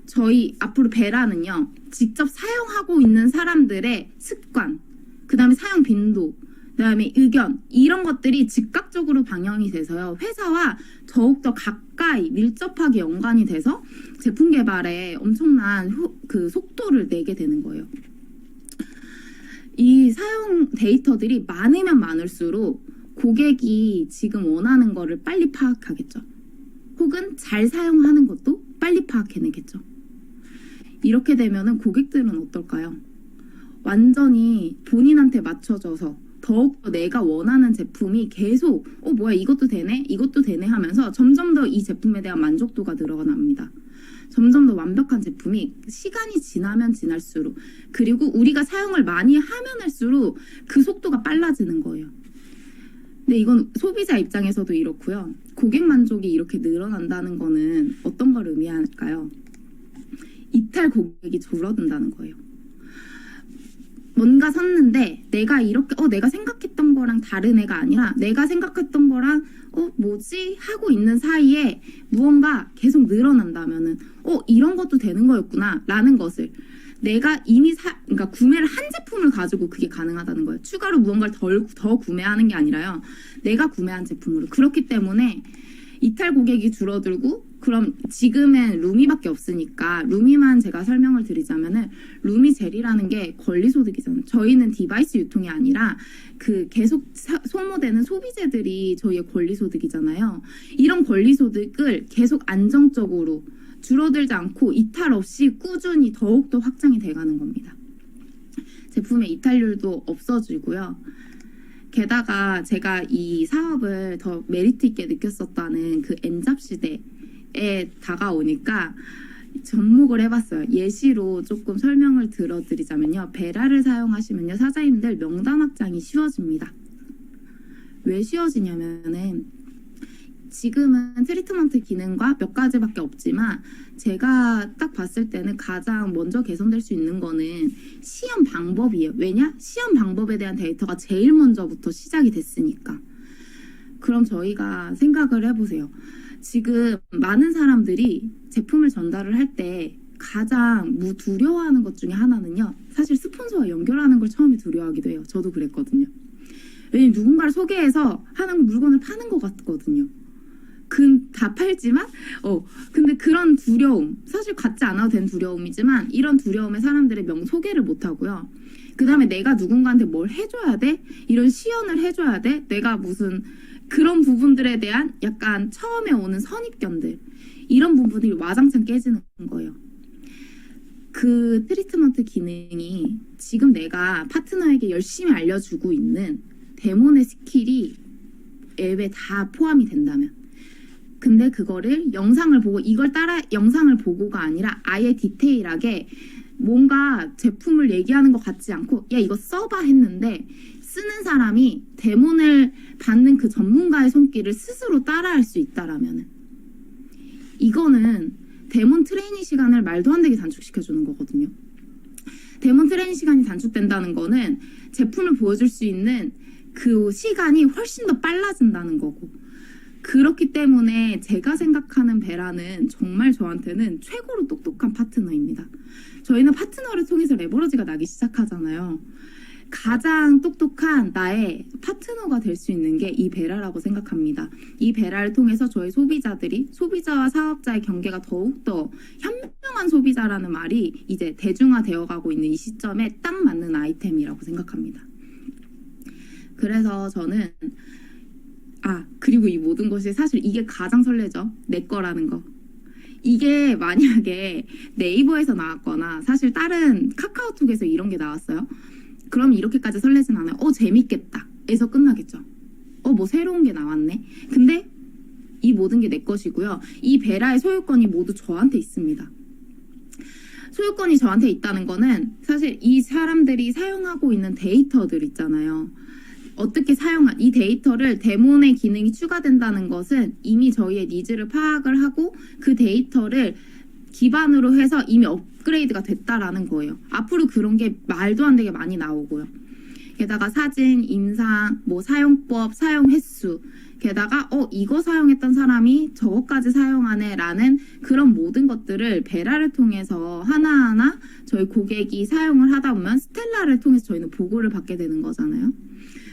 Speaker 6: 저희 앞으로 베라는요, 직접 사용하고 있는 사람들의 습관, 그 다음에 사용 빈도, 그 다음에 의견, 이런 것들이 즉각적으로 반영이 돼서요, 회사와 더욱더 가까이 밀접하게 연관이 돼서 제품 개발에 엄청난 그 속도를 내게 되는 거예요. 이 사용 데이터들이 많으면 많을수록 고객이 지금 원하는 거를 빨리 파악하겠죠. 혹은 잘 사용하는 것도 빨리 파악해내겠죠. 이렇게 되면은 고객들은 어떨까요? 완전히 본인한테 맞춰져서 더욱더 내가 원하는 제품이 계속 뭐야 이것도 되네 이것도 되네 하면서 점점 더 이 제품에 대한 만족도가 늘어납니다. 점점 더 완벽한 제품이 시간이 지나면 지날수록, 그리고 우리가 사용을 많이 하면 할수록 그 속도가 빨라지는 거예요. 근데 이건 소비자 입장에서도 이렇고요. 고객 만족이 이렇게 늘어난다는 거는 어떤 걸 의미할까요? 이탈 고객이 줄어든다는 거예요. 뭔가 샀는데 내가 이렇게 내가 생각했던 거랑 다른 애가 아니라 내가 생각했던 거랑 뭐지? 하고 있는 사이에 무언가 계속 늘어난다면은 이런 것도 되는 거였구나 라는 것을 내가 이미 그러니까 구매를 한 제품을 가지고 그게 가능하다는 거예요. 추가로 무언가를 더 구매하는 게 아니라요. 내가 구매한 제품으로. 그렇기 때문에 이탈 고객이 줄어들고, 그럼 지금은 루미밖에 없으니까 루미만 제가 설명을 드리자면은, 루미 젤이라는 게 권리소득이잖아요. 저희는 디바이스 유통이 아니라 그 계속 소모되는 소비재들이 저희의 권리소득이잖아요. 이런 권리소득을 계속 안정적으로 줄어들지 않고 이탈 없이 꾸준히 더욱더 확장이 돼가는 겁니다. 제품의 이탈률도 없어지고요. 게다가 제가 이 사업을 더 메리트 있게 느꼈었다는 그 N잡 시대에 다가오니까 접목을 해봤어요. 예시로 조금 설명을 들어드리자면요. 베라를 사용하시면요, 사장님들 명단 확장이 쉬워집니다. 왜 쉬워지냐면은 지금은 트리트먼트 기능과 몇 가지밖에 없지만 제가 딱 봤을 때는 가장 먼저 개선될 수 있는 거는 시험 방법이에요. 왜냐? 시험 방법에 대한 데이터가 제일 먼저부터 시작이 됐으니까. 그럼 저희가 생각을 해보세요. 지금 많은 사람들이 제품을 전달을 할 때 가장 두려워하는 것 중에 하나는요, 사실 스폰서와 연결하는 걸 처음에 두려워하기도 해요. 저도 그랬거든요. 왜냐면 누군가를 소개해서 하는 물건을 파는 것 같거든요. 다 팔지만 근데 그런 두려움, 사실 갖지 않아도 된 두려움이지만 이런 두려움에 사람들이 소개를 못 하고요. 그 다음에 내가 누군가한테 뭘 해줘야 돼? 이런 시연을 해줘야 돼? 내가 무슨 그런 부분들에 대한 약간 처음에 오는 선입견들, 이런 부분들이 와장창 깨지는 거예요. 그 트리트먼트 기능이 지금 내가 파트너에게 열심히 알려주고 있는 데모의 스킬이 앱에 다 포함이 된다면, 근데 그거를 영상을 보고 이걸 따라 영상을 보고가 아니라 아예 디테일하게 뭔가 제품을 얘기하는 것 같지 않고 야 이거 써봐 했는데 쓰는 사람이 데모를 받는 그 전문가의 손길을 스스로 따라할 수 있다라면은, 이거는 데몬 트레이닝 시간을 말도 안 되게 단축시켜주는 거거든요. 데몬 트레이닝 시간이 단축된다는 거는 제품을 보여줄 수 있는 그 시간이 훨씬 더 빨라진다는 거고, 그렇기 때문에 제가 생각하는 베라는 정말 저한테는 최고로 똑똑한 파트너입니다. 저희는 파트너를 통해서 레버러지가 나기 시작하잖아요. 가장 똑똑한 나의 파트너가 될 수 있는 게 이 베라라고 생각합니다. 이 베라를 통해서 저희 소비자와 사업자의 경계가 더욱더 현명한 소비자라는 말이 이제 대중화되어 가고 있는 이 시점에 딱 맞는 아이템이라고 생각합니다. 그래서 저는 그리고 이 모든 것이 사실 이게 가장 설레죠. 내 거라는 거. 이게 만약에 네이버에서 나왔거나 사실 다른 카카오톡에서 이런 게 나왔어요. 그럼 이렇게까지 설레진 않아요. 재밌겠다 에서 끝나겠죠. 뭐 새로운 게 나왔네. 근데 이 모든 게 내 것이고요. 이 베라의 소유권이 모두 저한테 있습니다. 소유권이 저한테 있다는 거는 사실 이 사람들이 사용하고 있는 데이터들 있잖아요. 어떻게 사용한 이 데이터를 데몬의 기능이 추가된다는 것은 이미 저희의 니즈를 파악을 하고 그 데이터를 기반으로 해서 이미 업그레이드가 됐다라는 거예요. 앞으로 그런 게 말도 안 되게 많이 나오고요. 게다가 사진, 임상, 뭐 사용법, 사용 횟수, 게다가 이거 사용했던 사람이 저것까지 사용하네 라는 그런 모든 것들을 베라를 통해서 하나하나 저희 고객이 사용을 하다 보면 스텔라를 통해서 저희는 보고를 받게 되는 거잖아요.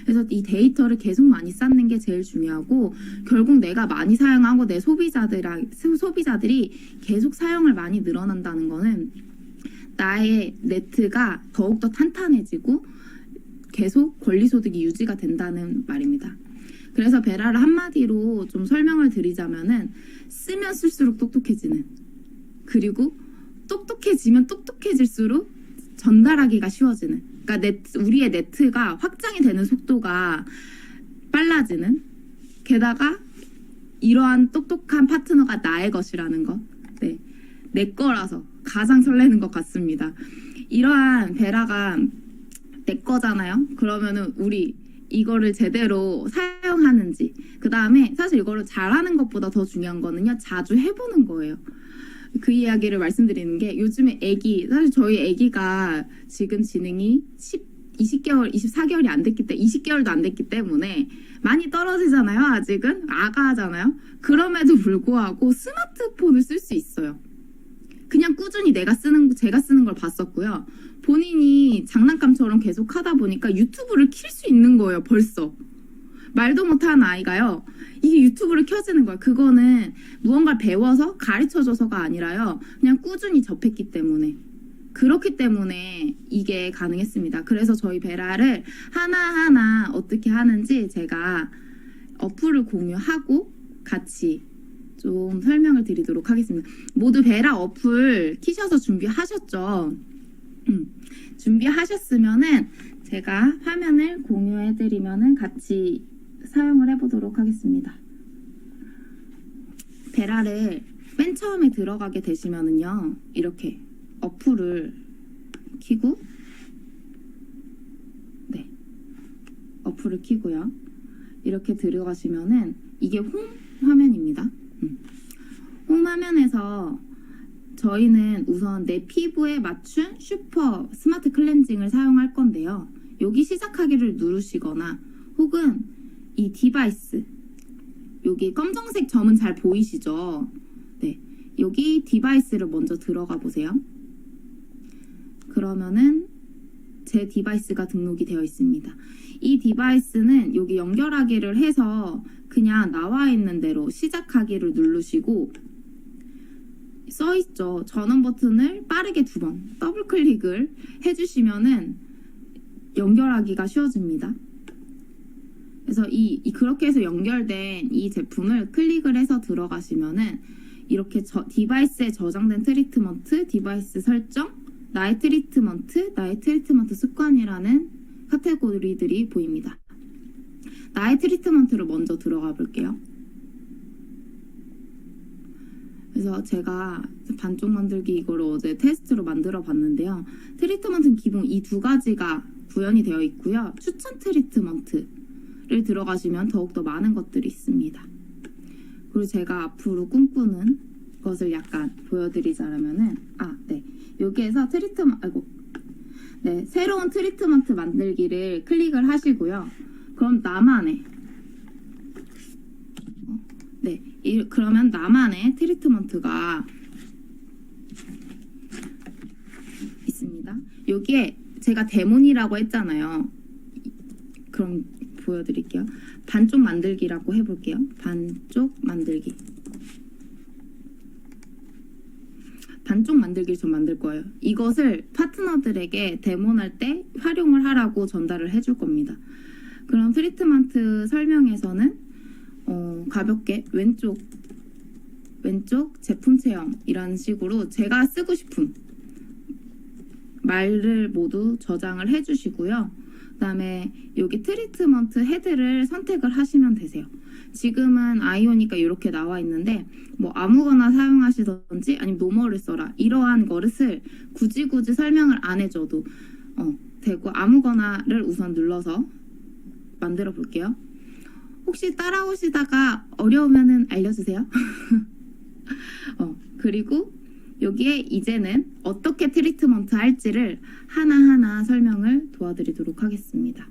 Speaker 6: 그래서 이 데이터를 계속 많이 쌓는 게 제일 중요하고 결국 내가 많이 사용하고 내 소비자들이 계속 사용을 많이 늘어난다는 거는 나의 네트가 더욱더 탄탄해지고 계속 권리소득이 유지가 된다는 말입니다. 그래서 베라를 한마디로 좀 설명을 드리자면은 쓰면 쓸수록 똑똑해지는, 그리고 똑똑해지면 똑똑해질수록 전달하기가 쉬워지는, 그러니까 우리의 네트가 확장이 되는 속도가 빨라지는, 게다가 이러한 똑똑한 파트너가 나의 것이라는 것, 네, 내 거라서 가장 설레는 것 같습니다. 이러한 베라가 내 거잖아요. 그러면은 우리 이거를 제대로 사용하는지, 그 다음에 사실 이거를 잘하는 것보다 더 중요한 거는요, 자주 해보는 거예요. 그 이야기를 말씀드리는 게, 요즘에 사실 저희 애기가 지금 지능이 20개월, 24개월이 안 됐기 때문에, 20개월도 안 됐기 때문에 많이 떨어지잖아요. 아직은 아가잖아요. 그럼에도 불구하고 스마트폰을 쓸 수 있어요. 그냥 꾸준히 제가 쓰는 걸 봤었고요. 본인이 장난감처럼 계속 하다 보니까 유튜브를 킬 수 있는 거예요. 벌써 말도 못하는 아이가요, 이게 유튜브를 켜지는 거예요. 그거는 무언가를 배워서 가르쳐줘서가 아니라요, 그냥 꾸준히 접했기 때문에, 그렇기 때문에 이게 가능했습니다. 그래서 저희 베라를 하나하나 어떻게 하는지 제가 어플을 공유하고 같이 좀 설명을 드리도록 하겠습니다. 모두 베라 어플 키셔서 준비하셨죠? 준비하셨으면은 제가 화면을 공유해드리면은 같이 사용을 해보도록 하겠습니다. 베라를 맨 처음에 들어가게 되시면은요, 이렇게 어플을 켜고, 네, 어플을 켜고요. 이렇게 들어가시면은 이게 홈 화면입니다. 홈 화면에서 저희는 우선 내 피부에 맞춘 슈퍼 스마트 클렌징을 사용할 건데요. 여기 시작하기를 누르시거나, 혹은 이 디바이스, 여기 검정색 점은 잘 보이시죠? 네, 여기 디바이스를 먼저 들어가 보세요. 그러면은 제 디바이스가 등록이 되어 있습니다. 이 디바이스는 여기 연결하기를 해서 그냥 나와 있는 대로 시작하기를 누르시고, 써있죠. 전원 버튼을 빠르게 2번 더블 클릭을 해주시면은 연결하기가 쉬워집니다. 그래서 그렇게 해서 연결된 이 제품을 클릭을 해서 들어가시면은 이렇게 디바이스에 저장된 트리트먼트, 디바이스 설정, 나의 트리트먼트 습관이라는 카테고리들이 보입니다. 나의 트리트먼트를 먼저 들어가 볼게요. 그래서 제가 반쪽 만들기 이거를 어제 테스트로 만들어 봤는데요. 트리트먼트는 기본 이 2가지가 구현이 되어 있고요. 추천 트리트먼트를 들어가시면 더욱더 많은 것들이 있습니다. 그리고 제가 앞으로 꿈꾸는 것을 약간 보여드리자면은, 네, 여기에서 새로운 트리트먼트 만들기를 클릭을 하시고요. 그럼 나만의, 그러면 나만의 트리트먼트가 있습니다. 여기에 제가 데몬이라고 했잖아요. 그럼 보여드릴게요. 반쪽 만들기라고 해볼게요. 반쪽 만들기를 좀 만들 거예요. 이것을 파트너들에게 데몬할 때 활용을 하라고 전달을 해줄 겁니다. 그럼 트리트먼트 설명에서는 가볍게 왼쪽 제품 체험이라는 식으로 제가 쓰고 싶은 말을 모두 저장을 해주시고요. 그다음에 여기 트리트먼트 헤드를 선택을 하시면 되세요. 지금은 아이오니까 이렇게 나와 있는데 뭐 아무거나 사용하시던지 아니면 노멀을 써라 이러한 것을 굳이 설명을 안 해줘도 되고 아무거나를 우선 눌러서 만들어 볼게요. 혹시 따라오시다가 어려우면은 알려주세요. 그리고 여기에 이제는 어떻게 트리트먼트 할지를 하나하나 설명을 도와드리도록 하겠습니다.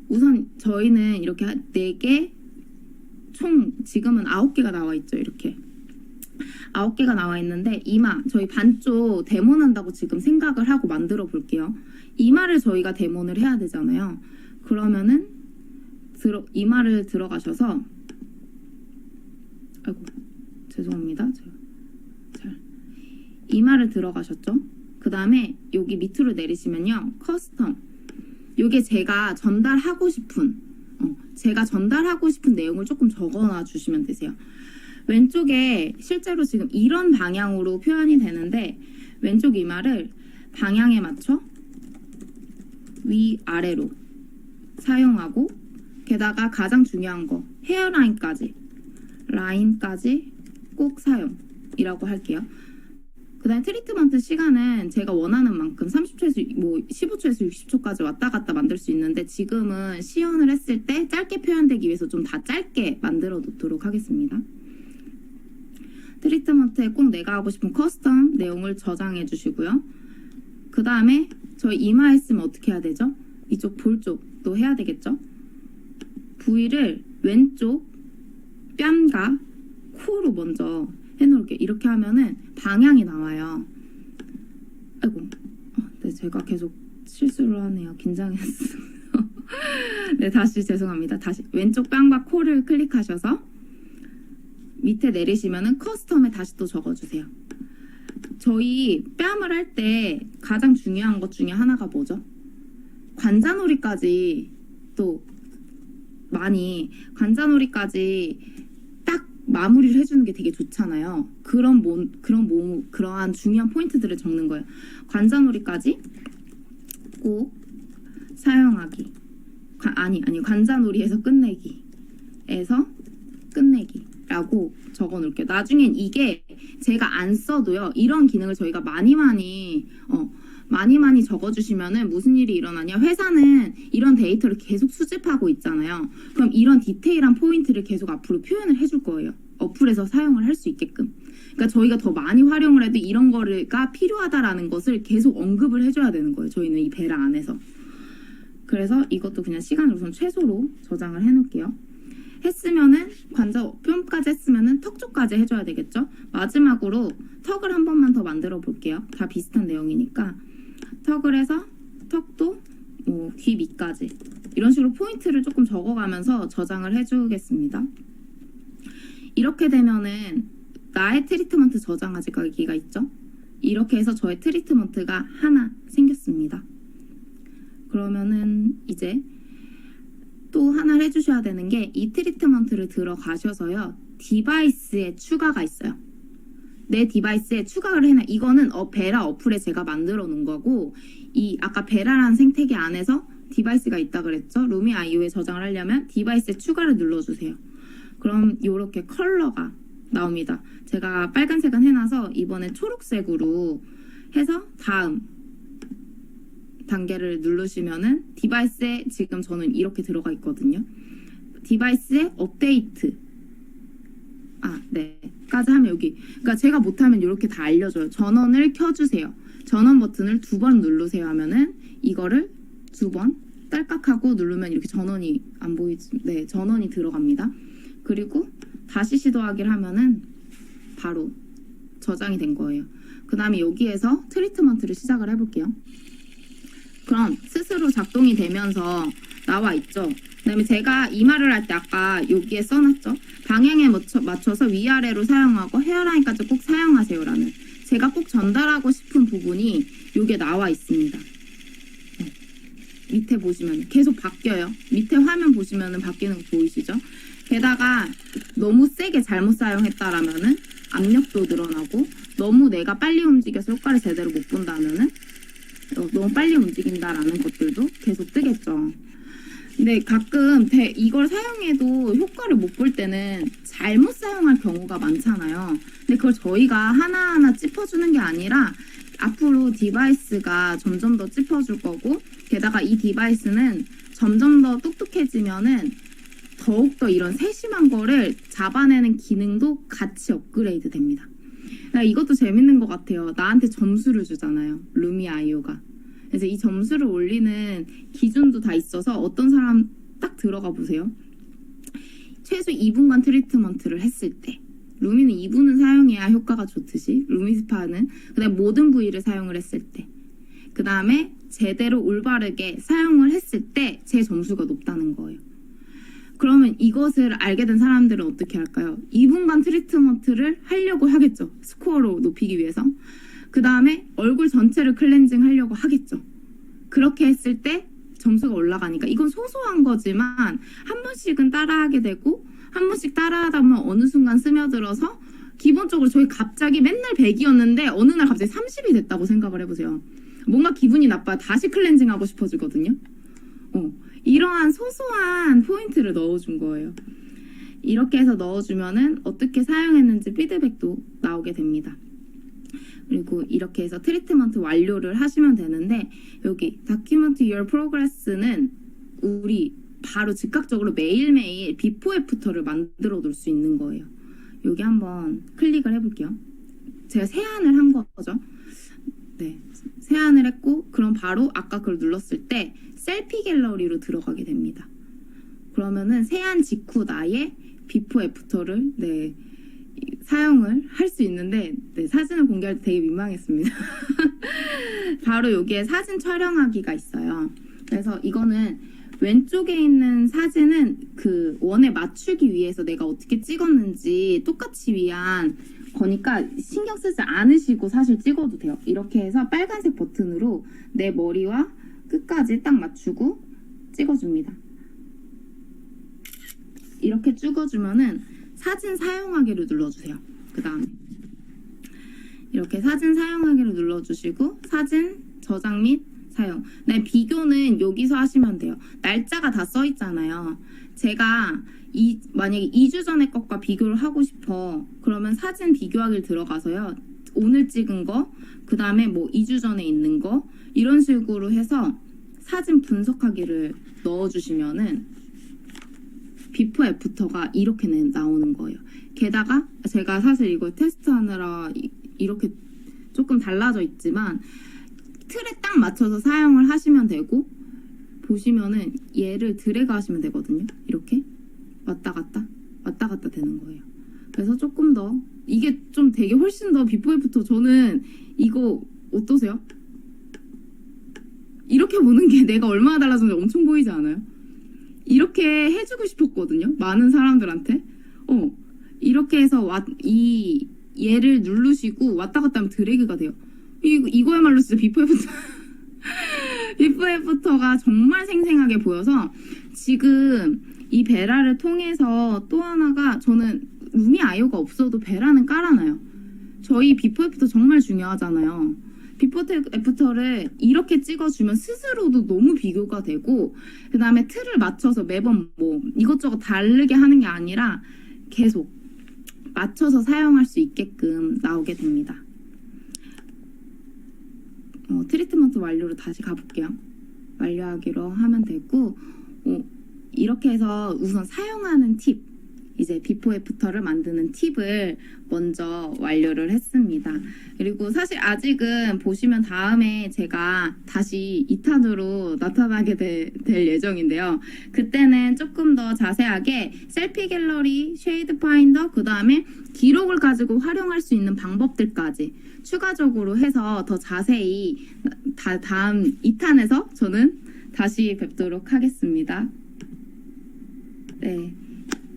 Speaker 6: 우선 저희는 이렇게 4개, 총 지금은 9개가 나와 있죠. 이렇게 9개가 나와 있는데 이마, 저희 반쪽 데몬한다고 지금 생각을 하고 만들어 볼게요. 이마를 저희가 데몬을 해야 되잖아요. 그러면은 이마를 들어가셔서 아이고 죄송합니다. 이마를 들어가셨죠? 그 다음에 여기 밑으로 내리시면요. 커스텀. 요게 제가 전달하고 싶은 내용을 조금 적어놔 주시면 되세요. 왼쪽에 실제로 지금 이런 방향으로 표현이 되는데 왼쪽 이마를 방향에 맞춰 위아래로 사용하고 게다가 가장 중요한 거 헤어라인까지 꼭 사용이라고 할게요. 그 다음에 트리트먼트 시간은 제가 원하는 만큼 30초에서 15초에서 60초까지 왔다 갔다 만들 수 있는데 지금은 시연을 했을 때 짧게 표현되기 위해서 좀 다 짧게 만들어 놓도록 하겠습니다. 트리트먼트에 꼭 내가 하고 싶은 커스텀 내용을 저장해 주시고요. 그 다음에 저희 이마 했으면 어떻게 해야 되죠? 이쪽 볼 쪽도 해야 되겠죠? 부위를 왼쪽 뺨과 코로 먼저 해놓을게요. 이렇게 하면은 방향이 나와요. 아이고, 네, 제가 계속 실수를 하네요. 긴장했어요. 네, 다시 죄송합니다. 다시 왼쪽 뺨과 코를 클릭하셔서 밑에 내리시면은 커스텀에 다시 또 적어주세요. 저희 뺨을 할 때 가장 중요한 것 중에 하나가 뭐죠? 관자놀이까지 또 관자놀이까지 딱 마무리를 해주는 게 되게 좋잖아요. 그러한 중요한 포인트들을 적는 거예요. 관자놀이까지 꼭 사용하기. 관자놀이에서 끝내기라고 적어 놓을게요. 나중엔 이게 제가 안 써도요. 이런 기능을 저희가 많이 적어주시면은 무슨 일이 일어나냐. 회사는 이런 데이터를 계속 수집하고 있잖아요. 그럼 이런 디테일한 포인트를 계속 앞으로 표현을 해줄 거예요. 어플에서 사용을 할 수 있게끔. 그러니까 저희가 더 많이 활용을 해도 이런 거가 필요하다라는 것을 계속 언급을 해줘야 되는 거예요. 저희는 이 베라 안에서. 그래서 이것도 그냥 시간을 우선 최소로 저장을 해놓을게요. 했으면은 뺨까지 했으면은 턱 쪽까지 해줘야 되겠죠. 마지막으로 턱을 한 번만 더 만들어 볼게요. 다 비슷한 내용이니까 턱을 해서 턱도 귀 밑까지 이런 식으로 포인트를 조금 적어가면서 저장을 해주겠습니다. 이렇게 되면은 나의 트리트먼트 저장하기가 있죠. 이렇게 해서 저의 트리트먼트가 하나 생겼습니다. 그러면은 이제 또 하나 해주셔야 되는 게 이 트리트먼트를 들어가셔서요. 디바이스에 추가가 있어요. 내 디바이스에 추가를 해놔. 이거는 베라 어플에 제가 만들어 놓은 거고 이 아까 베라라는 생태계 안에서 디바이스가 있다 그랬죠. 루미 아이오에 저장을 하려면 디바이스에 추가를 눌러주세요. 그럼 이렇게 컬러가 나옵니다. 제가 빨간색은 해놔서 이번에 초록색으로 해서 다음 단계를 누르시면은 디바이스에 지금 저는 이렇게 들어가 있거든요. 디바이스에 업데이트 까지 하면 여기 그러니까 제가 못하면 이렇게 다 알려줘요. 전원을 켜주세요. 전원 버튼을 2번 누르세요 하면은 이거를 2번 딸깍하고 누르면 이렇게 전원이 안 보이지. 네, 전원이 들어갑니다. 그리고 다시 시도하기를 하면은 바로 저장이 된 거예요. 그 다음에 여기에서 트리트먼트를 시작을 해볼게요. 그럼 스스로 작동이 되면서 나와 있죠. 그 다음에 제가 이마를 할 때 아까 여기에 써놨죠. 방향에 맞춰서 위아래로 사용하고 헤어라인까지 꼭 사용하세요라는 제가 꼭 전달하고 싶은 부분이 여기에 나와 있습니다. 밑에 보시면 계속 바뀌어요. 밑에 화면 보시면 바뀌는 거 보이시죠? 게다가 너무 세게 잘못 사용했다라면은 압력도 늘어나고 너무 내가 빨리 움직여서 효과를 제대로 못 본다면은 너무 빨리 움직인다라는 것들도 계속 뜨겠죠. 근데 가끔 이걸 사용해도 효과를 못 볼 때는 잘못 사용할 경우가 많잖아요. 근데 그걸 저희가 하나하나 짚어주는 게 아니라 앞으로 디바이스가 점점 더 짚어줄 거고, 게다가 이 디바이스는 점점 더 똑똑해지면은 더욱더 이런 세심한 거를 잡아내는 기능도 같이 업그레이드 됩니다. 이것도 재밌는 것 같아요. 나한테 점수를 주잖아요. 루미 아이오가. 그래서 이 점수를 올리는 기준도 다 있어서 어떤 사람 딱 들어가 보세요. 최소 2분간 트리트먼트를 했을 때. 루미는 2분은 사용해야 효과가 좋듯이, 루미스파는 그다음에 모든 부위를 사용을 했을 때, 그 다음에 제대로 올바르게 사용을 했을 때 제 점수가 높다는 거예요. 그러면 이것을 알게 된 사람들은 어떻게 할까요? 2분간 트리트먼트를 하려고 하겠죠. 스코어로 높이기 위해서. 그 다음에 얼굴 전체를 클렌징 하려고 하겠죠. 그렇게 했을 때 점수가 올라가니까 이건 소소한 거지만 한 번씩은 따라하게 되고, 한 번씩 따라하다 보면 어느 순간 스며들어서, 기본적으로 저희 갑자기 맨날 100이었는데 어느 날 갑자기 30이 됐다고 생각을 해보세요. 뭔가 기분이 나빠요. 다시 클렌징 하고 싶어지거든요. 이러한 소소한 포인트를 넣어준 거예요. 이렇게 해서 넣어주면은 어떻게 사용했는지 피드백도 나오게 됩니다. 그리고 이렇게 해서 트리트먼트 완료를 하시면 되는데, 여기 Document Your Progress는 우리 바로 즉각적으로 매일매일 비포 애프터를 만들어 놓을 수 있는 거예요. 여기 한번 클릭을 해볼게요. 제가 세안을 한 거죠. 네, 세안을 했고, 그럼 바로 아까 그걸 눌렀을 때 셀피 갤러리로 들어가게 됩니다. 그러면은 세안 직후 나의 비포 애프터를 사용을 할 수 있는데, 사진을 공개할 때 되게 민망했습니다. 바로 여기에 사진 촬영하기가 있어요. 그래서 이거는 왼쪽에 있는 사진은 그 원에 맞추기 위해서 내가 어떻게 찍었는지 똑같이 위한 거니까 신경 쓰지 않으시고 사실 찍어도 돼요. 이렇게 해서 빨간색 버튼으로 내 머리와 끝까지 딱 맞추고 찍어줍니다. 이렇게 찍어주면은 사진 사용하기를 눌러주세요. 그 다음에 이렇게 사진 사용하기를 눌러주시고 사진 저장 및 사용. 비교는 여기서 하시면 돼요. 날짜가 다 써 있잖아요. 제가 만약에 2주 전에 것과 비교를 하고 싶어. 그러면 사진 비교하기를 들어가서요. 오늘 찍은 거, 그 다음에 뭐 2주 전에 있는 거, 이런 식으로 해서 사진 분석하기를 넣어주시면은 비포 애프터가 이렇게 나오는 거예요. 게다가 제가 사실 이걸 테스트하느라 이렇게 조금 달라져 있지만 틀에 딱 맞춰서 사용을 하시면 되고, 보시면은 얘를 드래그 하시면 되거든요. 이렇게 왔다 갔다 되는 거예요. 그래서 조금 더 이게 좀 되게 훨씬 더 비포 애프터, 저는 이거 어떠세요? 이렇게 보는 게 내가 얼마나 달라졌는지 엄청 보이지 않아요? 이렇게 해주고 싶었거든요. 많은 사람들한테. 이렇게 해서 얘를 누르시고 왔다 갔다 하면 드래그가 돼요. 이거야말로 진짜 비포 애프터. 비포 애프터가 정말 생생하게 보여서, 지금 이 베라를 통해서 또 하나가, 저는 루미 아이오가 없어도 베라는 깔아놔요. 저희 비포 애프터 정말 중요하잖아요. 비포 애프터를 이렇게 찍어주면 스스로도 너무 비교가 되고, 그 다음에 틀을 맞춰서 매번 뭐 이것저것 다르게 하는 게 아니라 계속 맞춰서 사용할 수 있게끔 나오게 됩니다. 트리트먼트 완료로 다시 가볼게요. 완료하기로 하면 되고, 이렇게 해서 우선 사용하는 팁, 이제 비포 애프터를 만드는 팁을 먼저 완료를 했습니다. 그리고 사실 아직은 보시면 다음에 제가 다시 2탄으로 나타나게 될 예정인데요. 그때는 조금 더 자세하게 셀피 갤러리, 쉐이드 파인더, 그 다음에 기록을 가지고 활용할 수 있는 방법들까지 추가적으로 해서 더 자세히 다음 2탄에서 저는 다시 뵙도록 하겠습니다. 네.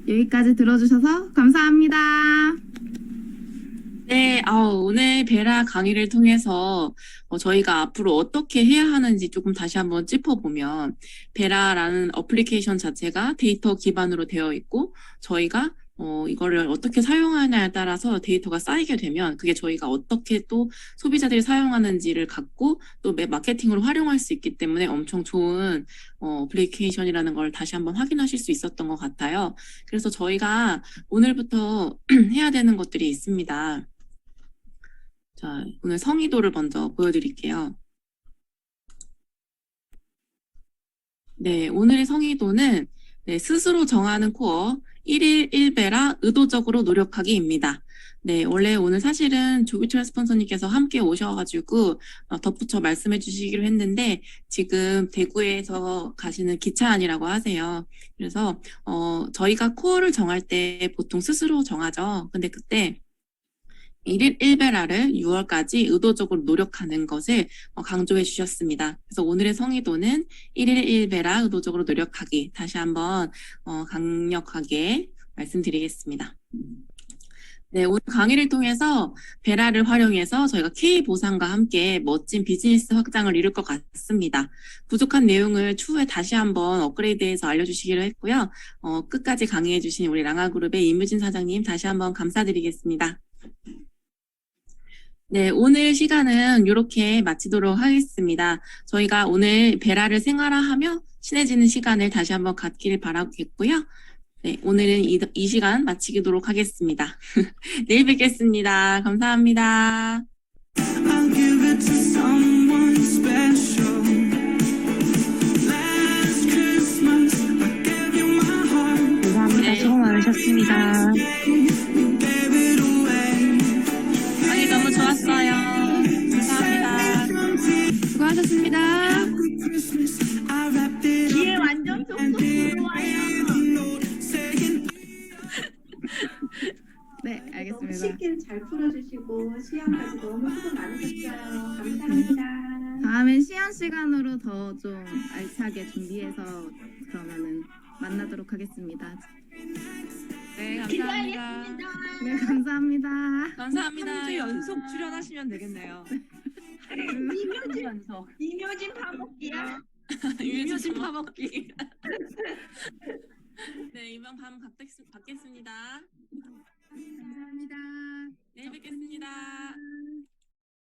Speaker 6: 여기까지 들어주셔서 감사합니다.
Speaker 1: 네, 오늘 베라 강의를 통해서 저희가 앞으로 어떻게 해야 하는지 조금 다시 한번 짚어보면, 베라라는 어플리케이션 자체가 데이터 기반으로 되어 있고, 저희가 이거를 어떻게 사용하냐에 따라서 데이터가 쌓이게 되면 그게 저희가 어떻게 또 소비자들이 사용하는지를 갖고 또 마케팅으로 활용할 수 있기 때문에 엄청 좋은 어플리케이션이라는 걸 다시 한번 확인하실 수 있었던 것 같아요. 그래서 저희가 오늘부터 해야 되는 것들이 있습니다. 자, 오늘 성의도를 먼저 보여드릴게요. 네, 오늘의 성의도는 네, 스스로 정하는 코어 1일 1배라 의도적으로 노력하기입니다. 네, 원래 오늘 사실은 조기철 스폰서님께서 함께 오셔가지고 덧붙여 말씀해 주시기로 했는데 지금 대구에서 가시는 기차 안이라고 하세요. 그래서 저희가 코어를 정할 때 보통 스스로 정하죠. 근데 그때 1일 1배라를 6월까지 의도적으로 노력하는 것을 강조해 주셨습니다. 그래서 오늘의 성의도는 1일 1배라 의도적으로 노력하기. 다시 한번 강력하게 말씀드리겠습니다. 네, 오늘 강의를 통해서 베라를 활용해서 저희가 K보상과 함께 멋진 비즈니스 확장을 이룰 것 같습니다. 부족한 내용을 추후에 다시 한번 업그레이드해서 알려주시기로 했고요. 끝까지 강의해 주신 우리 랑아그룹의 임유진 사장님 다시 한번 감사드리겠습니다. 네, 오늘 시간은 이렇게 마치도록 하겠습니다. 저희가 오늘 베라를 생활화하며 친해지는 시간을 다시 한번 갖기를 바라겠고요. 네, 오늘은 이 시간 마치도록 하겠습니다. 내일 뵙겠습니다. 감사합니다.
Speaker 3: I'll give it to someone special. Last Christmas, I gave you my heart.
Speaker 5: 감사합니다. 수고 많으셨습니다.
Speaker 3: Gave it away.
Speaker 1: 강의 너무 좋았어요. 감사합니다. 수고하셨습니다.
Speaker 3: Christmas, I wrapped it up.
Speaker 7: 뒤에 완전 쏙쏙 들어와요.
Speaker 6: 네,
Speaker 7: 너무
Speaker 6: 알겠습니다.
Speaker 7: 쉽게 잘 풀어주시고 시험까지 너무 수고 많으셨어요. 감사합니다.
Speaker 6: 다음엔 시연 시간으로 더 좀 알차게 준비해서 그러면은 만나도록 하겠습니다.
Speaker 1: 네, 감사합니다.
Speaker 6: 네, 감사합니다.
Speaker 1: 감사합니다.
Speaker 8: 3주 연속 출연하시면 되겠네요.
Speaker 7: 이묘진,
Speaker 8: 연속.
Speaker 7: 이묘진 파먹기야.
Speaker 1: 유효진 파먹기. 네, 이번 밤 받겠습니다.